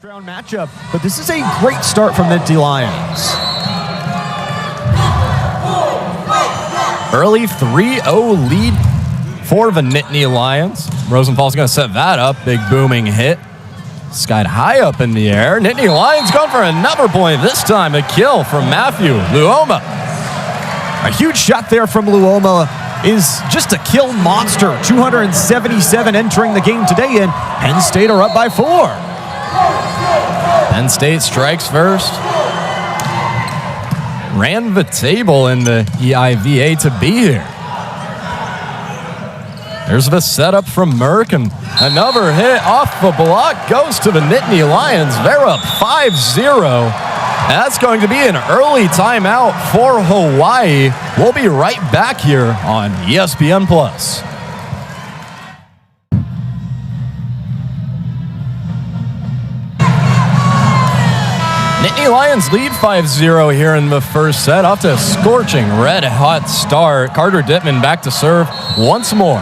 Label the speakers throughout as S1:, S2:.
S1: Round matchup, but this is a great start from the Nittany Lions.
S2: Early 3-0 lead for the Nittany Lions. Rosenfall's going to set that up. Big booming hit. Skied high up in the air. Nittany Lions going for another point. This time a kill from Matthew Luoma.
S1: A huge shot there from Luoma is just a kill monster. 277 entering the game today, and Penn State are up by 4.
S2: Penn State strikes first. Ran the table in the EIVA to be here. There's the setup from Merck, and another hit off the block goes to the Nittany Lions. They're up 5-0. That's going to be an early timeout for Hawaii. We'll be right back here on ESPN+. Nittany Lions lead 5-0 here in the first set. Off to a scorching red-hot start. Carter Dittman back to serve once more.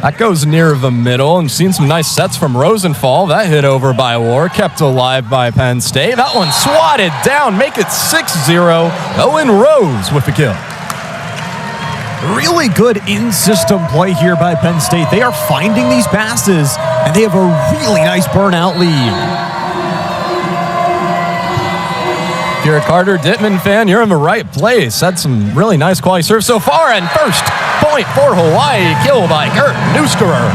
S2: That goes near the middle, and seen some nice sets from Rosenfall. That hit over by War, kept alive by Penn State. That one swatted down, make it 6-0. Owen Rose with the kill.
S1: Really good in-system play here by Penn State. They are finding these passes, and they have a really nice burnout lead.
S2: If you're a Carter Dittman fan, you're in the right place. Had some really nice quality serves so far, and first point for Hawaii, kill by Kurt Neusterer.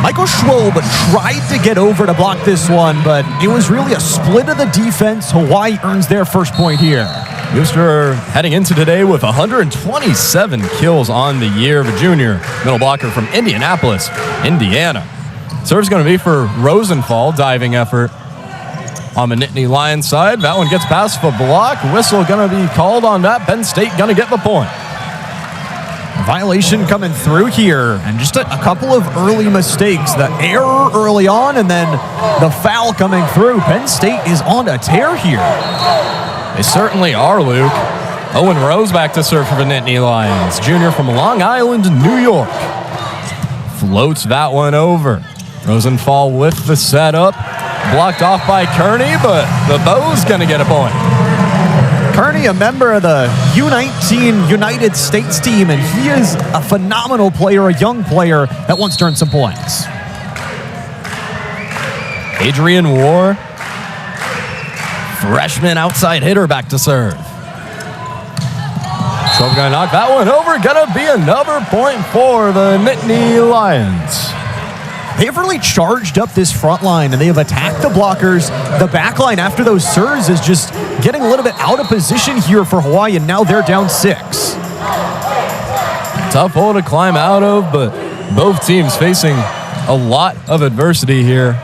S1: Michael Schwob tried to get over to block this one, but it was really a split of the defense. Hawaii earns their first point here.
S2: Neusterer heading into today with 127 kills on the year. The junior middle blocker from Indianapolis, Indiana. Serve's going to be for Rosenfall, diving effort on the Nittany Lions side. That one gets past the block. Whistle going to be called on that. Penn State going to get the point.
S1: Violation coming through here, and just a couple of early mistakes. The error early on, and then the foul coming through. Penn State is on a tear here.
S2: They certainly are, Luke. Owen Rose back to serve for the Nittany Lions. Junior from Long Island, New York. Floats that one over. Rosenfall with the setup. Blocked off by Kearney, but the Bow's going to get a point.
S1: Kearney, a member of the U19 United States team, and he is a phenomenal player, a young player that wants to earn some points.
S2: Adrian War, freshman outside hitter, back to serve. Schwab gonna knock that one over. Gonna be another point for the Nittany Lions.
S1: They've really charged up this front line, and they have attacked the blockers. The back line after those serves is just getting a little bit out of position here for Hawaii, and now they're down 6.
S2: Tough hole to climb out of, but both teams facing a lot of adversity here.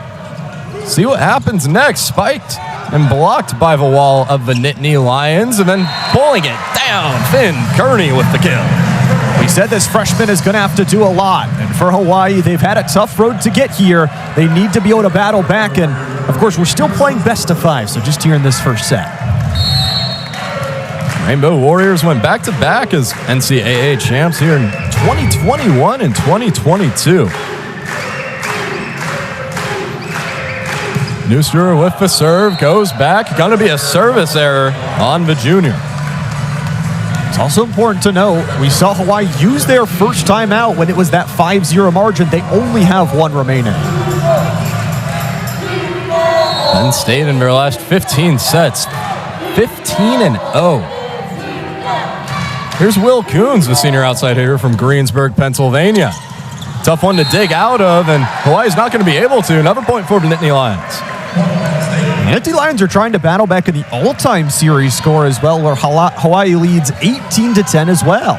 S2: See what happens next. Spiked and blocked by the wall of the Nittany Lions, and then pulling it down. Finn Kearney with the kill.
S1: We said this freshman is going to have to do a lot, and for Hawaii, they've had a tough road to get here. They need to be able to battle back, and of course, we're still playing best of 5, so just here in this first set.
S2: Rainbow Warriors went back-to-back as NCAA champs here in 2021 and 2022. Neusterer with the serve, goes back. Going to be a service error on the junior.
S1: It's also important to note, we saw Hawaii use their first timeout when it was that 5-0 margin. They only have 1 remaining.
S2: Penn State in their last 15 sets, 15-0. Here's Will Coons, the senior outside hitter from Greensburg, Pennsylvania. Tough one to dig out of, and Hawaii's not going to be able to. Another point for the Nittany Lions.
S1: The Nittany Lions are trying to battle back in the all-time series score as well, where Hawaii leads 18-10 as well.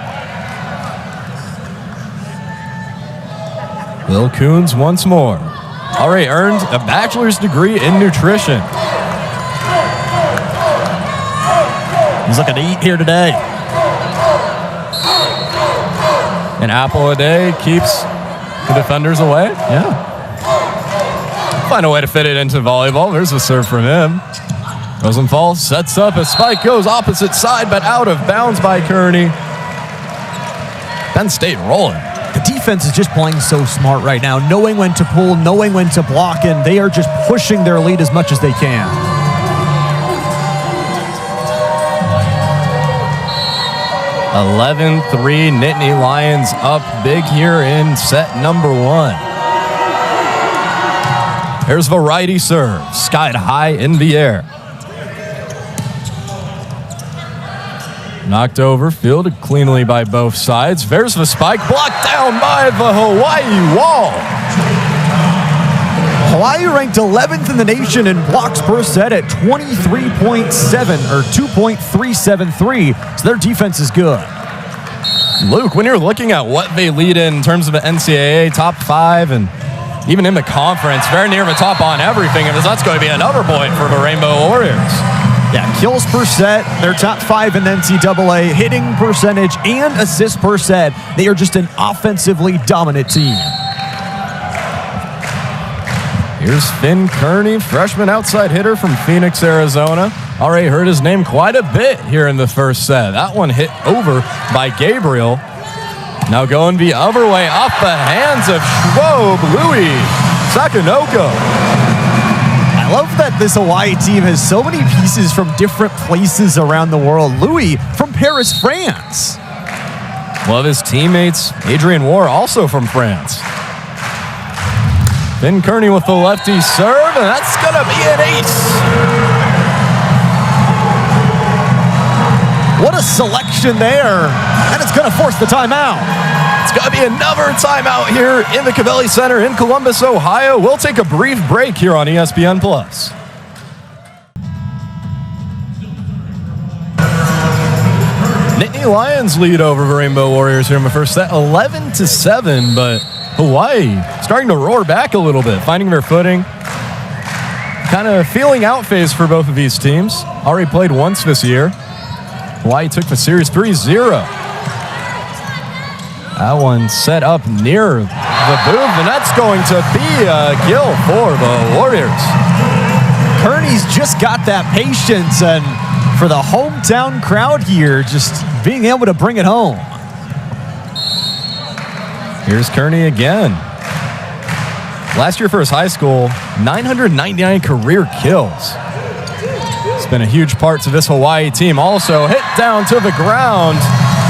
S2: Will Coons once more. Already earned a bachelor's degree in nutrition.
S1: He's looking to eat here today.
S2: An apple a day keeps the defenders away.
S1: Yeah.
S2: Find a way to fit it into volleyball. There's a serve from him. Rosenfall sets up. A spike goes opposite side, but out of bounds by Kearney. Penn State rolling.
S1: The defense is just playing so smart right now, knowing when to pull, knowing when to block, and they are just pushing their lead as much as they can.
S2: $11-3, Nittany Lions up big here in set number 1. Here's Variety serve, skied high in the air. Knocked over, fielded cleanly by both sides. There's the spike, blocked down by the Hawai'i wall.
S1: Hawaii ranked 11th in the nation in blocks per set at 23.7 or 2.373, so their defense is good.
S2: Luke, when you're looking at what they lead in terms of the NCAA top 5 and even in the conference, very near the top on everything, and that's going to be another point for the Rainbow Warriors.
S1: Yeah, kills per set, they're top 5 in the NCAA, hitting percentage and assists per set. They are just an offensively dominant team.
S2: Here's Finn Kearney, freshman outside hitter from Phoenix, Arizona. Already heard his name quite a bit here in the first set. That one hit over by Gabriel. Now going the other way, off the hands of Schwob, Louis Sakanoko.
S1: I love that this Hawaii team has so many pieces from different places around the world. Louis from Paris, France.
S2: One of his teammates, Adrian War, also from France. Finn Kearney with the lefty serve, and that's going to be an ace.
S1: What a selection there, and it's going to force the timeout.
S2: It's going to be another timeout here in the Covelli Center in Columbus, Ohio. We'll take a brief break here on ESPN+. Nittany Lions lead over the Rainbow Warriors here in the first set, 11-7, but Hawaii starting to roar back a little bit, finding their footing. Kind of feeling out phase for both of these teams. Already played once this year. Hawaii took the series 3-0. That one set up near the booth, and that's going to be a kill for the Warriors.
S1: Kearney's just got that patience, and for the hometown crowd here, just being able to bring it home.
S2: Here's Kearney again. Last year for his high school, 999 career kills. It's been a huge part to this Hawaii team. Also hit down to the ground.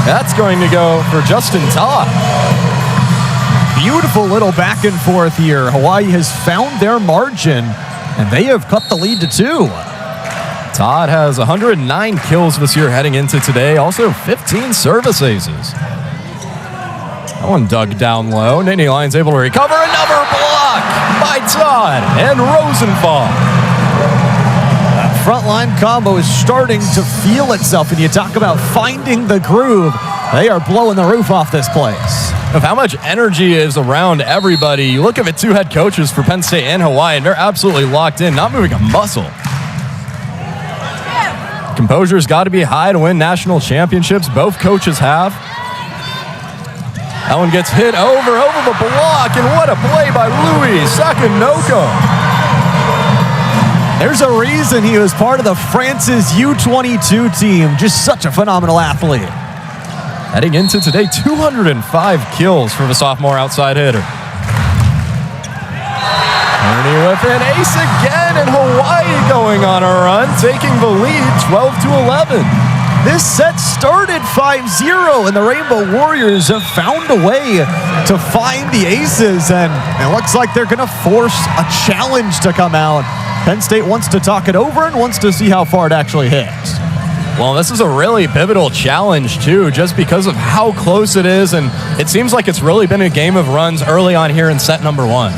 S2: That's going to go for Justin Todd.
S1: Beautiful little back and forth here. Hawaii has found their margin, and they have cut the lead to 2.
S2: Todd has 109 kills this year heading into today. Also 15 service aces. That one dug down low. Nittany Lions able to recover. Another block by Todd and Rosenthal.
S1: Frontline combo is starting to feel itself, and you talk about finding the groove. They are blowing the roof off this place.
S2: Of how much energy is around everybody. You look at the 2 head coaches for Penn State and Hawaii, and they're absolutely locked in, not moving a muscle. Composure's got to be high to win national championships. Both coaches have. That one gets hit over the block, and what a play by Louis Sakanoko.
S1: There's a reason he was part of the France's U22 team. Just such a phenomenal athlete.
S2: Heading into today, 205 kills for the sophomore outside hitter. Kearney with an ace again, and Hawaii going on a run, taking the lead 12-11.
S1: This set started 5-0, and the Rainbow Warriors have found a way to find the aces, and it looks like they're going to force a challenge to come out. Penn State wants to talk it over and wants to see how far it actually hits.
S2: Well, this is a really pivotal challenge, too, just because of how close it is, and it seems like it's really been a game of runs early on here in set number 1.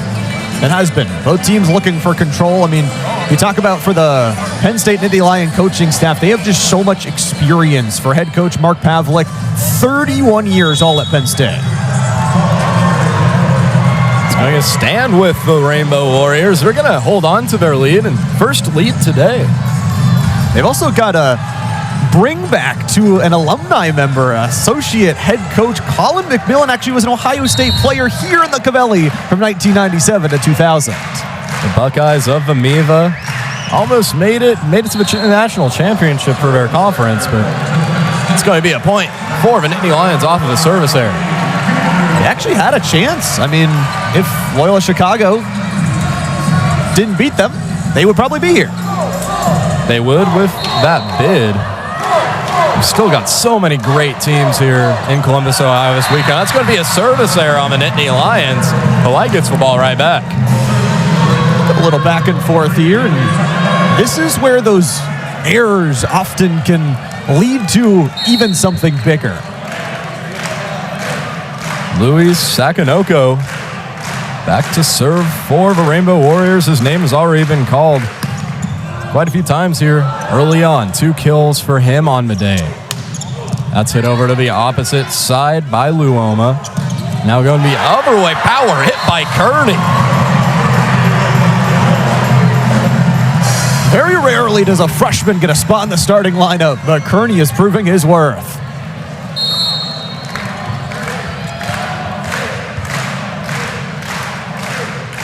S1: It has been. Both teams looking for control. I mean, you talk about for the Penn State Nittany Lion coaching staff, they have just so much experience. For head coach Mark Pavlik, 31 years all at Penn State.
S2: It's going to stand with the Rainbow Warriors. They're going to hold on to their lead, and first lead today.
S1: They've also got a bring back to an alumni member. Associate head coach Colin McMillan actually was an Ohio State player here in the Covelli from 1997 to 2000.
S2: The Buckeyes of the MIVA almost made it to the national championship for their conference, but it's going to be a point for the Nittany Lions off of the service area.
S1: they actually had a chance. I mean, if Loyola Chicago didn't beat them, they would probably be here.
S2: They would with that bid. We've still got so many great teams here in Columbus, Ohio this weekend. That's going to be a service error on the Nittany Lions. Hawaii gets the ball right back.
S1: A little back and forth here, and this is where those errors often can lead to even something bigger.
S2: Luis Sakanoko back to serve for the Rainbow Warriors. His name has already been called quite a few times here early on. 2 kills for him on the day. That's hit over to the opposite side by Luoma. Now going to the other way. Power hit by Kearney.
S1: Very rarely does a freshman get a spot in the starting lineup, but Kearney is proving his worth.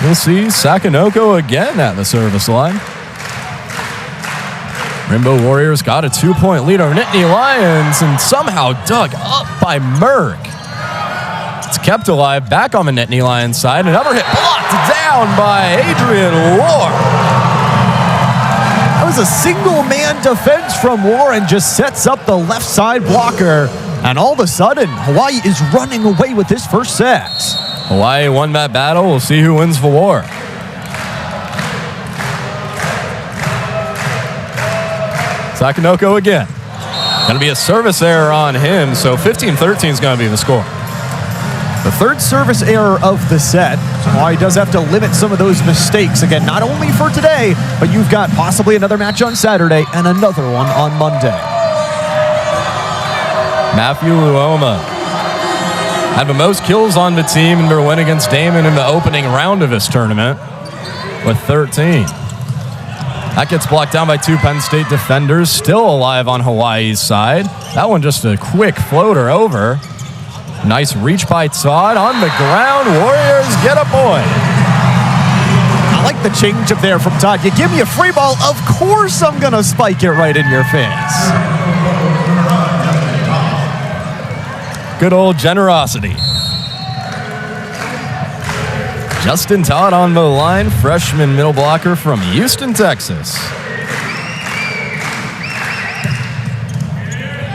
S2: We'll see Sakanoko again at the service line. Rainbow Warriors got a 2-point lead over Nittany Lions and somehow dug up by Merck. It's kept alive back on the Nittany Lions side. Another hit blocked down by Adrian War.
S1: That was a single-man defense from Warren, just sets up the left side blocker. And all of a sudden, Hawaii is running away with this first set.
S2: Hawaii won that battle. We'll see who wins the war. Sakanoko again. Going to be a service error on him, so 15-13 is going to be the score.
S1: The third service error of the set. Hawaii does have to limit some of those mistakes. Again, not only for today, but you've got possibly another match on Saturday and another one on Monday.
S2: Matthew Luoma had the most kills on the team in their win against Damon in the opening round of this tournament with 13. That gets blocked down by 2 Penn State defenders, still alive on Hawaii's side. That one just a quick floater over. Nice reach by Todd on the ground. Warriors get a point.
S1: I like the change up there from Todd. You give me a free ball, of course I'm going to spike it right in your face.
S2: Good old generosity. Justin Todd on the line, freshman middle blocker from Houston, Texas.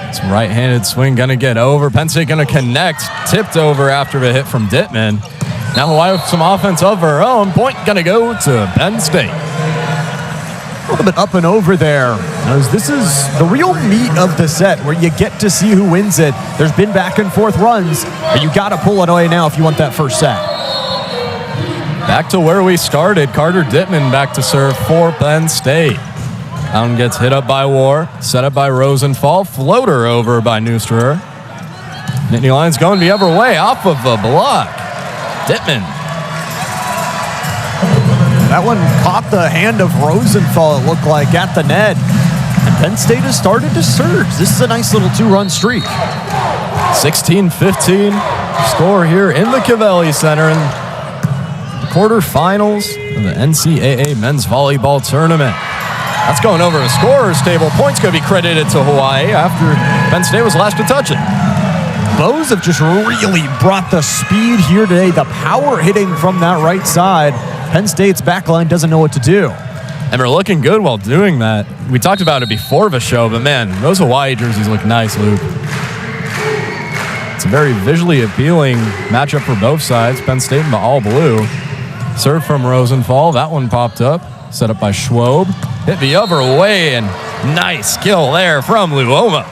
S2: It's right-handed swing going to get over. Penn State going to connect. Tipped over after the hit from Dittman. Now Hawaii with some offense of her own. Point going to go to Penn State.
S1: A little bit up and over there, as this is the real meat of the set where you get to see who wins it. There's been back and forth runs, but you got to pull it away now if you want that first set.
S2: Back to where we started. Carter Dittman back to serve for Penn State. Down gets hit up by War, set up by Rosenthal, floater over by Neustrer. Nittany Lions going the other way off of a block. Dittman.
S1: That one caught the hand of Rosenthal, it looked like, at the net. And Penn State has started to surge. This is a nice little 2-run streak.
S2: 16-15 score here in the Cavelli Center in the quarterfinals of the NCAA men's volleyball tournament. That's going over the scorer's table. Points going to be credited to Hawaii after Penn State was last to touch it.
S1: Bows have just really brought the speed here today. The power hitting from that right side. Penn State's backline doesn't know what to do.
S2: And they're looking good while doing that. We talked about it before the show, but man, those Hawaii jerseys look nice, Luke. It's a very visually appealing matchup for both sides. Penn State in the all blue. Serve from Rosenthal. That one popped up. Set up by Schwob. Hit the other way, and nice kill there from Luoma.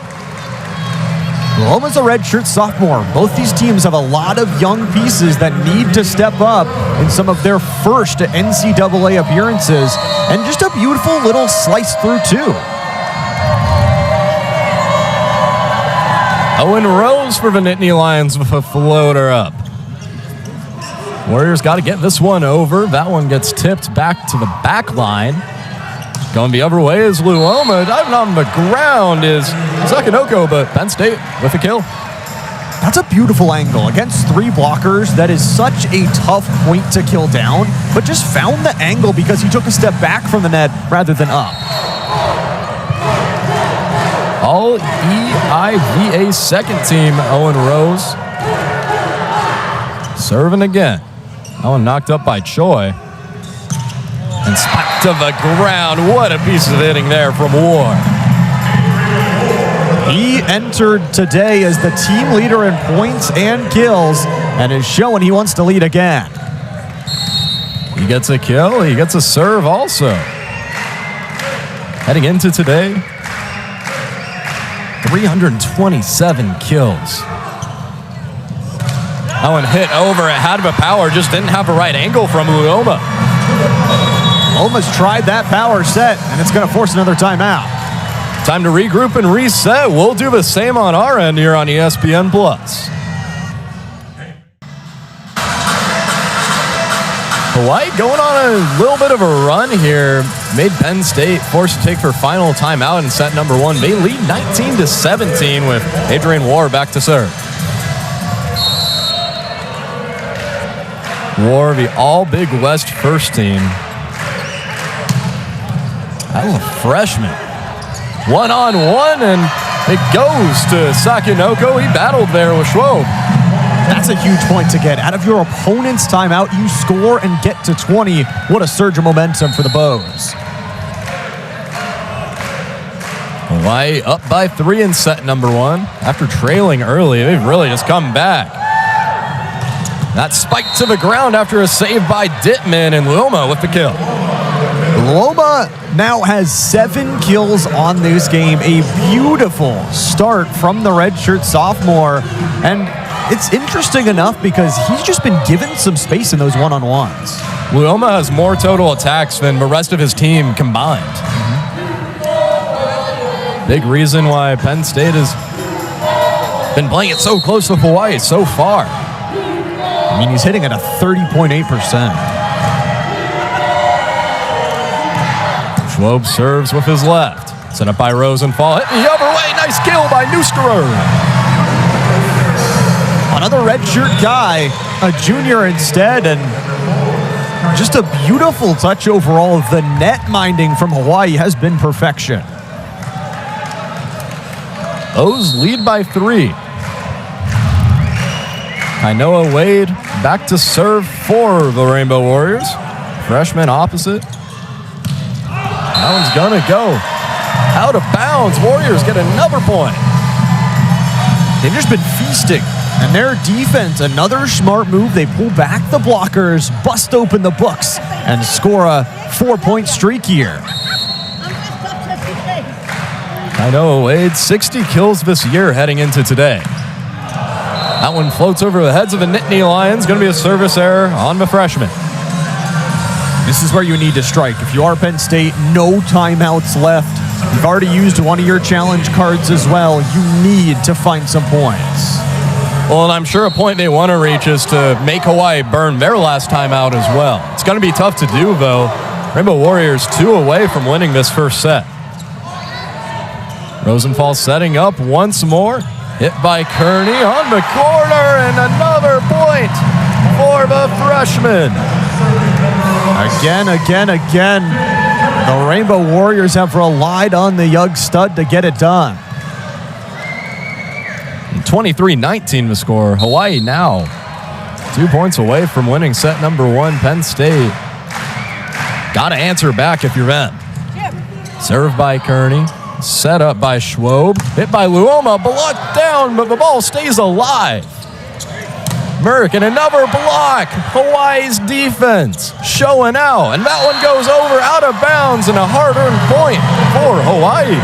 S1: Luoma's a redshirt sophomore. Both these teams have a lot of young pieces that need to step up in some of their first NCAA appearances. And just a beautiful little slice through, too.
S2: Owen Rose for the Nittany Lions with a floater up. Warriors got to get this one over. That one gets tipped back to the back line. Going the other way is Luoma. Diving on the ground is Sakanoko, but Penn State with a kill.
S1: That's a beautiful angle against 3 blockers. That is such a tough point to kill down, but just found the angle because he took a step back from the net rather than up.
S2: All EIVA second team, Owen Rose. Serving again. That one knocked up by Choi. And spiked to the ground. What a piece of hitting there from War.
S1: He entered today as the team leader in points and kills and is showing he wants to lead again.
S2: He gets a kill. He gets a serve also. Heading into today, 327 kills. That one hit over. It had a power, just didn't have a right angle from Luoma.
S1: Luoma's tried that power set, and it's going to force another timeout.
S2: Time to regroup and reset. We'll do the same on our end here on ESPN+. Hawaii going on a little bit of a run here. Made Penn State forced to take their final timeout in set number 1. They lead 19-17 with Adrian War back to serve. War, the all Big West first team. That was a freshman. 1-on-1, and it goes to Sakinoko. He battled there with Schwob.
S1: That's a huge point to get. Out of your opponent's timeout, you score and get to 20. What a surge of momentum for the Bows.
S2: Hawaii up by 3 in set number 1. After trailing early, they've really just come back. That spike to the ground after a save by Dittman, and Luoma with the kill.
S1: Luoma now has 7 kills on this game. A beautiful start from the redshirt sophomore. And it's interesting enough because he's just been given some space in those one-on-ones.
S2: Luoma has more total attacks than the rest of his team combined. Big reason why Penn State has been playing it so close to Hawaii so far.
S1: I mean, he's hitting at a 30.8%.
S2: Schwob serves with his left. Set up by Rosenthal. Hit the other way. Nice kill by Neusterer.
S1: Another redshirt guy, a junior instead, and just a beautiful touch overall. The net minding from Hawaii has been perfection.
S2: O's lead by 3. Kainoa Wade back to serve for the Rainbow Warriors. Freshman opposite. That one's gonna go out of bounds. Warriors get another point.
S1: They've just been feasting. And their defense, another smart move. They pull back the blockers, bust open the books, and score a 4-point streak here.
S2: Kainoa Wade, 60 kills this year heading into today. That one floats over the heads of the Nittany Lions. Going to be a service error on the freshman.
S1: This is where you need to strike. If you are Penn State, no timeouts left. You've already used one of your challenge cards as well. You need to find some points.
S2: Well, and I'm sure a point they want to reach is to make Hawaii burn their last timeout as well. It's going to be tough to do, though. Rainbow Warriors 2 away from winning this first set. Rosenthal setting up once more. Hit by Kearney on the corner, and another point for the freshman.
S1: Again. The Rainbow Warriors have relied on the young stud to get it done.
S2: 23-19 the score. Hawaii now 2 points away from winning set number 1. Penn State got to answer back if you're them. Served by Kearney. Set up by Schwob. Hit by Luoma. Blocked down, but the ball stays alive. Merck and another block. Hawaii's defense showing out. And that one goes over out of bounds and a hard-earned point for Hawaii.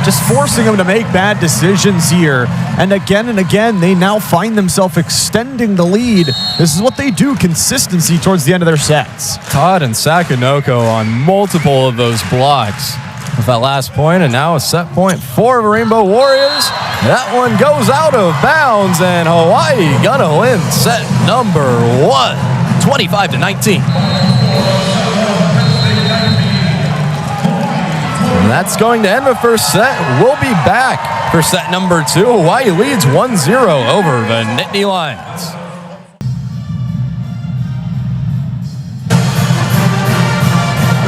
S1: Just forcing them to make bad decisions here. And again, they now find themselves extending the lead. This is what they do, consistency towards the end of their sets.
S2: Todd and Sakinoko on multiple of those blocks with that last point, and now a set point for the Rainbow Warriors. That one goes out of bounds, and Hawaii gonna win set number 1, 25-19. And that's going to end the first set. We'll be back for set number 2. Hawaii leads 1-0 over the Nittany Lions.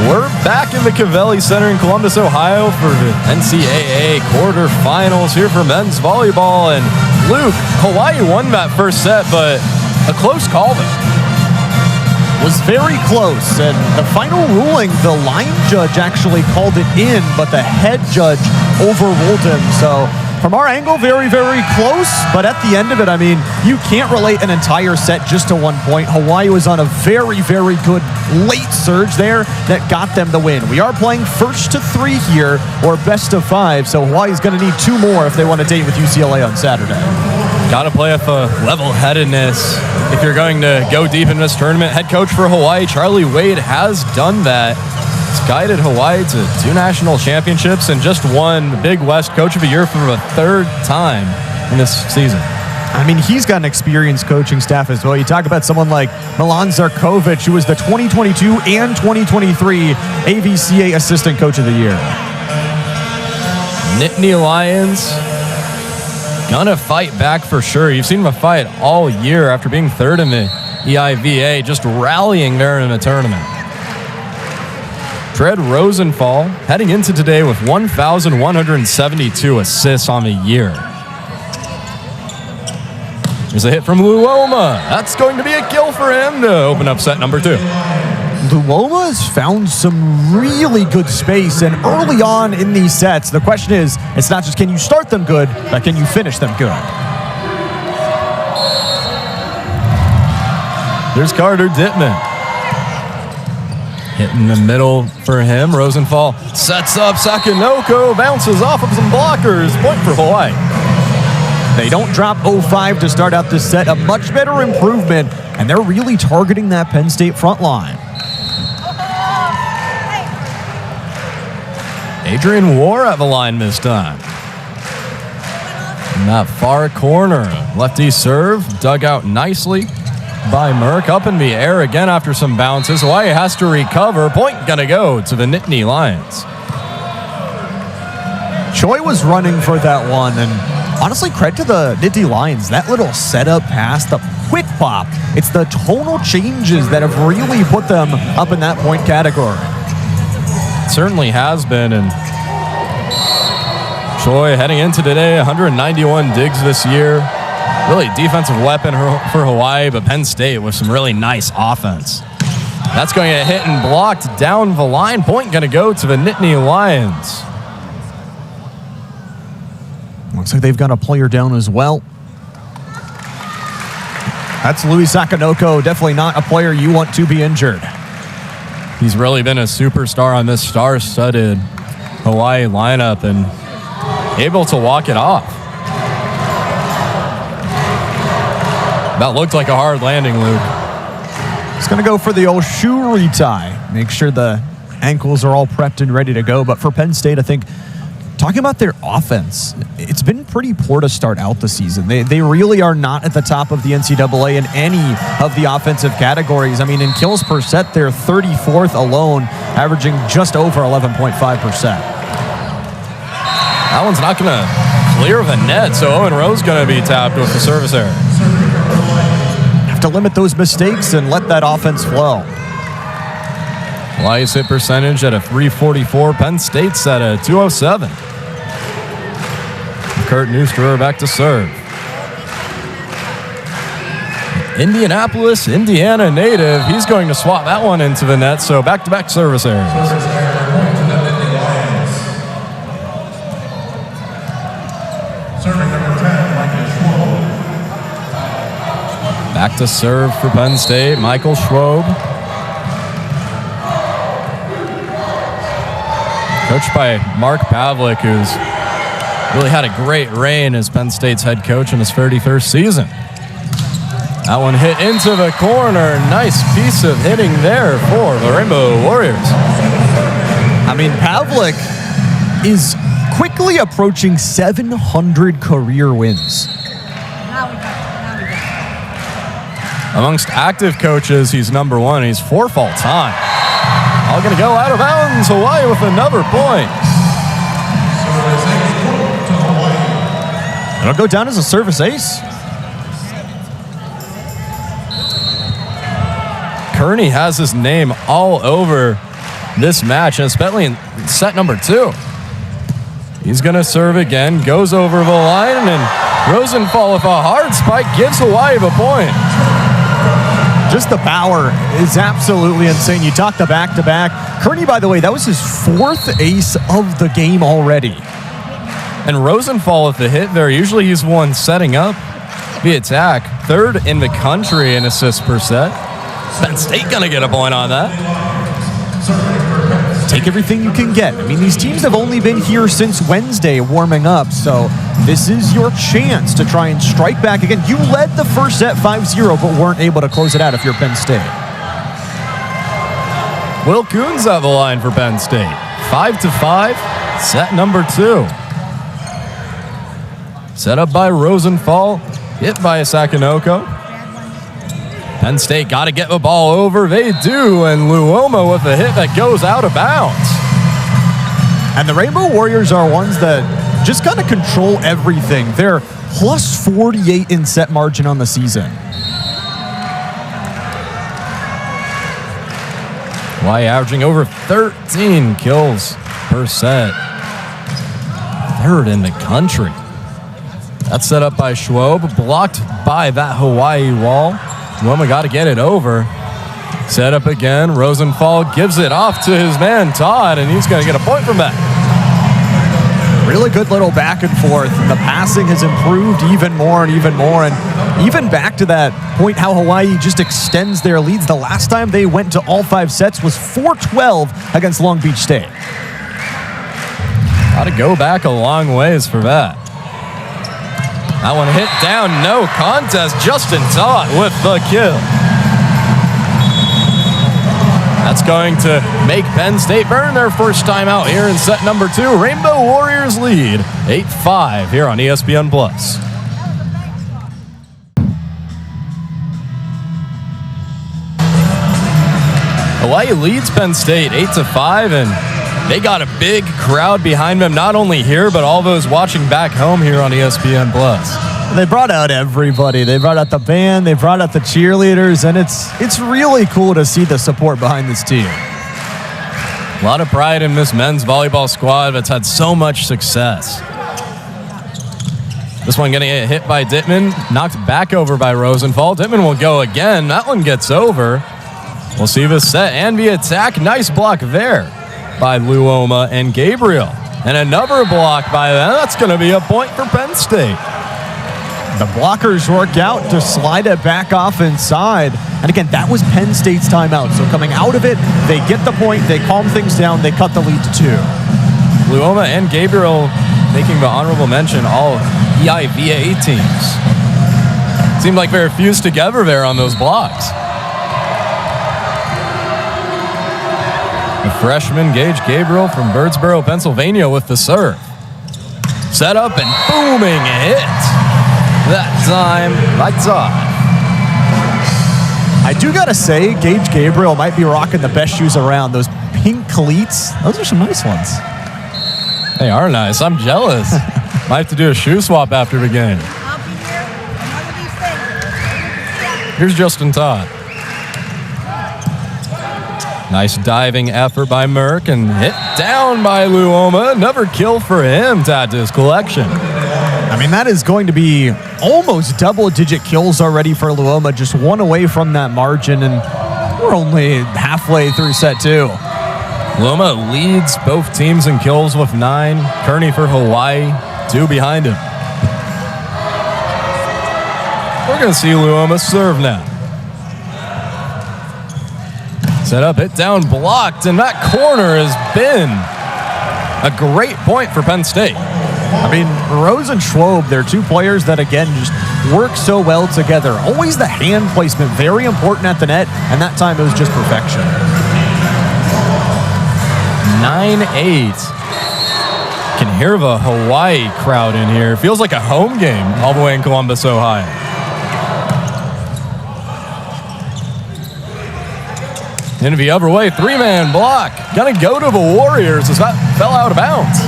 S2: We're back in the Covelli Center in Columbus, Ohio for the NCAA quarterfinals here for men's volleyball. And Luke, Hawaii won that first set, but A close call, though.
S1: Was very close, and the final ruling, the line judge actually called it in, but the head judge overruled him. So from our angle, very, very close, but at the end of it, I mean, you can't relate an entire set just to 1 point. Hawaii was on a very, very good late surge there that got them the win. We are playing first to 3 here, or best of 5, so Hawaii's going to need 2 more if they want to date with UCLA on Saturday.
S2: Got to play with a level-headedness if you're going to go deep in this tournament. Head coach for Hawaii, Charlie Wade, has done that. He's guided Hawaii to 2 national championships and just won Big West Coach of the Year for the 3rd time in this season.
S1: I mean, he's got an experienced coaching staff as well. You talk about someone like Milan Zarkovic, who was the 2022 and 2023 AVCA Assistant Coach of the Year.
S2: Nittany Lions gonna fight back for sure. You've seen them fight all year after being 3rd in the EIVA, just rallying there in the tournament. Fred Rosenthal heading into today with 1,172 assists on the year. There's a hit from Luoma. That's going to be a kill for him to open up set number 2.
S1: Luoma has found some really good space, and early on in these sets, the question is, it's not just can you start them good, but can you finish them good?
S2: There's Carter Dittman. Hit in the middle for him. Rosenthal sets up Sakanoko, bounces off of some blockers. Point for Hawaii.
S1: They don't drop 0-5 to start out this set. A much better improvement, and they're really targeting that Penn State front line.
S2: Adrian War at the line this time. In that far corner, lefty serve, dug out nicely by Merck. Up in the air again after some bounces. Hawaii has to recover. Point gonna go to the Nittany Lions.
S1: Choi was running for that one, and honestly, credit to the Nittany Lions. That little setup pass, the quick pop, it's the tonal changes that have really put them up in that point category.
S2: Certainly has been, and Choi heading into today, 191 digs this year. Really defensive weapon for Hawaii, but Penn State with some really nice offense. That's going to get hit and blocked down the line. Point going to go to the Nittany Lions.
S1: Looks like they've got a player down as well. That's Louis Sakanoko, definitely not a player you want to be injured.
S2: He's really been a superstar on this star-studded Hawaii lineup and able to walk it off. That looked like a hard landing, Luke.
S1: He's going to go for the old shoe retie. Make sure the ankles are all prepped and ready to go. But for Penn State, I think, talking about their offense, it's been pretty poor to start out the season. They really are not at the top of the NCAA in any of the offensive categories. I mean, in kills per set, they're 34th alone, averaging just over 11.5%.
S2: That one's not going to clear the net, so Owen Rowe's going to be tapped with the service error.
S1: Have to limit those mistakes and let that offense flow.
S2: Hawaii's hit percentage at a 344. Penn State's at a 207. Kurt Neusterer back to serve. Indianapolis, Indiana native. He's going to swat that one into the net, so back-to-back service errors. Back to serve for Penn State, Michael Schwob. Coached by Mark Pavlik, who's really had a great reign as Penn State's head coach in his 31st season. That one hit into the corner. Nice piece of hitting there for the Rainbow Warriors.
S1: I mean, Pavlik is quickly approaching 700 career wins.
S2: Amongst active coaches, he's number 1. He's 4th all time. All going to go out of bounds. Hawaii with another point.
S1: It'll go down as a service ace.
S2: Kearney has his name all over this match, and especially in set number 2. He's going to serve again, goes over the line, and Rosenthal with a hard spike gives Hawaii the point.
S1: Just the power is absolutely insane. You talked the back-to-back. Kearney, by the way, that was his 4th ace of the game already.
S2: And Rosenthal with the hit there. Usually he's one setting up the attack. 3rd in the country in assists per set. Penn State going to get a point on that.
S1: Take everything you can get. I mean, these teams have only been here since Wednesday warming up, so this is your chance to try and strike back again. You led the first set 5-0, but weren't able to close it out if you're Penn State.
S2: Will Coons at the line for Penn State. 5-5, set number 2. Set up by Rosenthal, hit by Sakanoko. Penn State got to get the ball over. They do, and Luoma with a hit that goes out of bounds.
S1: And the Rainbow Warriors are ones that just got to control everything. They're plus 48 in set margin on the season.
S2: Hawai'i averaging over 13 kills per set. 3rd in the country. That's set up by Schwob, blocked by that Hawai'i wall. Luoma got to get it over. Set up again. Rosenthal gives it off to his man, Todd, and he's going to get a point from that.
S1: Really good little back and forth. And the passing has improved even more and even more. And even back to that point, how Hawai'i just extends their leads. The last time they went to all 5 sets was 4-12 against Long Beach State.
S2: Got to go back a long ways for that. That one hit down, no contest. Justin Todd with the kill. That's going to make Penn State burn their first time out here in set number 2. Rainbow Warriors lead 8-5 here on ESPN+. Hawai'i leads Penn State 8-5, and they got a big crowd behind them, not only here, but all those watching back home here on ESPN+.
S1: They brought out everybody. They brought out the band. They brought out the cheerleaders, and it's really cool to see the support behind this team.
S2: A lot of pride in this men's volleyball squad that's had so much success. This one getting a hit by Dittman, knocked back over by Rosenthal. Dittman will go again. That one gets over. We'll see the set and the attack. Nice block there by Luoma and Gabriel. And another block by them. That's going to be a point for Penn State.
S1: The blockers work out to slide it back off inside. And again, that was Penn State's timeout. So coming out of it, they get the point, they calm things down, they cut the lead to 2.
S2: Luoma and Gabriel making the honorable mention, all EIVA teams. Seemed like they were fused together there on those blocks. The freshman Gage Gabriel from Birdsboro, Pennsylvania with the serve. Set up and booming hit. That time by Todd.
S1: I do gotta say, Gage Gabriel might be rocking the best shoes around. Those pink cleats, those are some nice ones.
S2: They are nice. I'm jealous. Might have to do a shoe swap after the game.
S3: I'll be here. One of these things.
S2: Here's Justin Todd. Nice diving effort by Merck and hit down by Luoma. Another kill for him to add to his collection.
S1: I mean, that is going to be almost double-digit kills already for Luoma, just one away from that margin, and we're only halfway through set 2.
S2: Luoma leads both teams in kills with 9. Kearney for Hawai'i, 2 behind him. We're going to see Luoma serve now. Set up, hit down, blocked, and that corner has been a great point for Penn State.
S1: I mean, Rose and Schwob, they're 2 players that, again, just work so well together. Always the hand placement, very important at the net, and that time it was just perfection.
S2: 9-8. Can hear the Hawai'i crowd in here. Feels like a home game all the way in Columbus, Ohio. Into the other way, 3-man block. Gonna go to the Warriors as that fell out of bounds.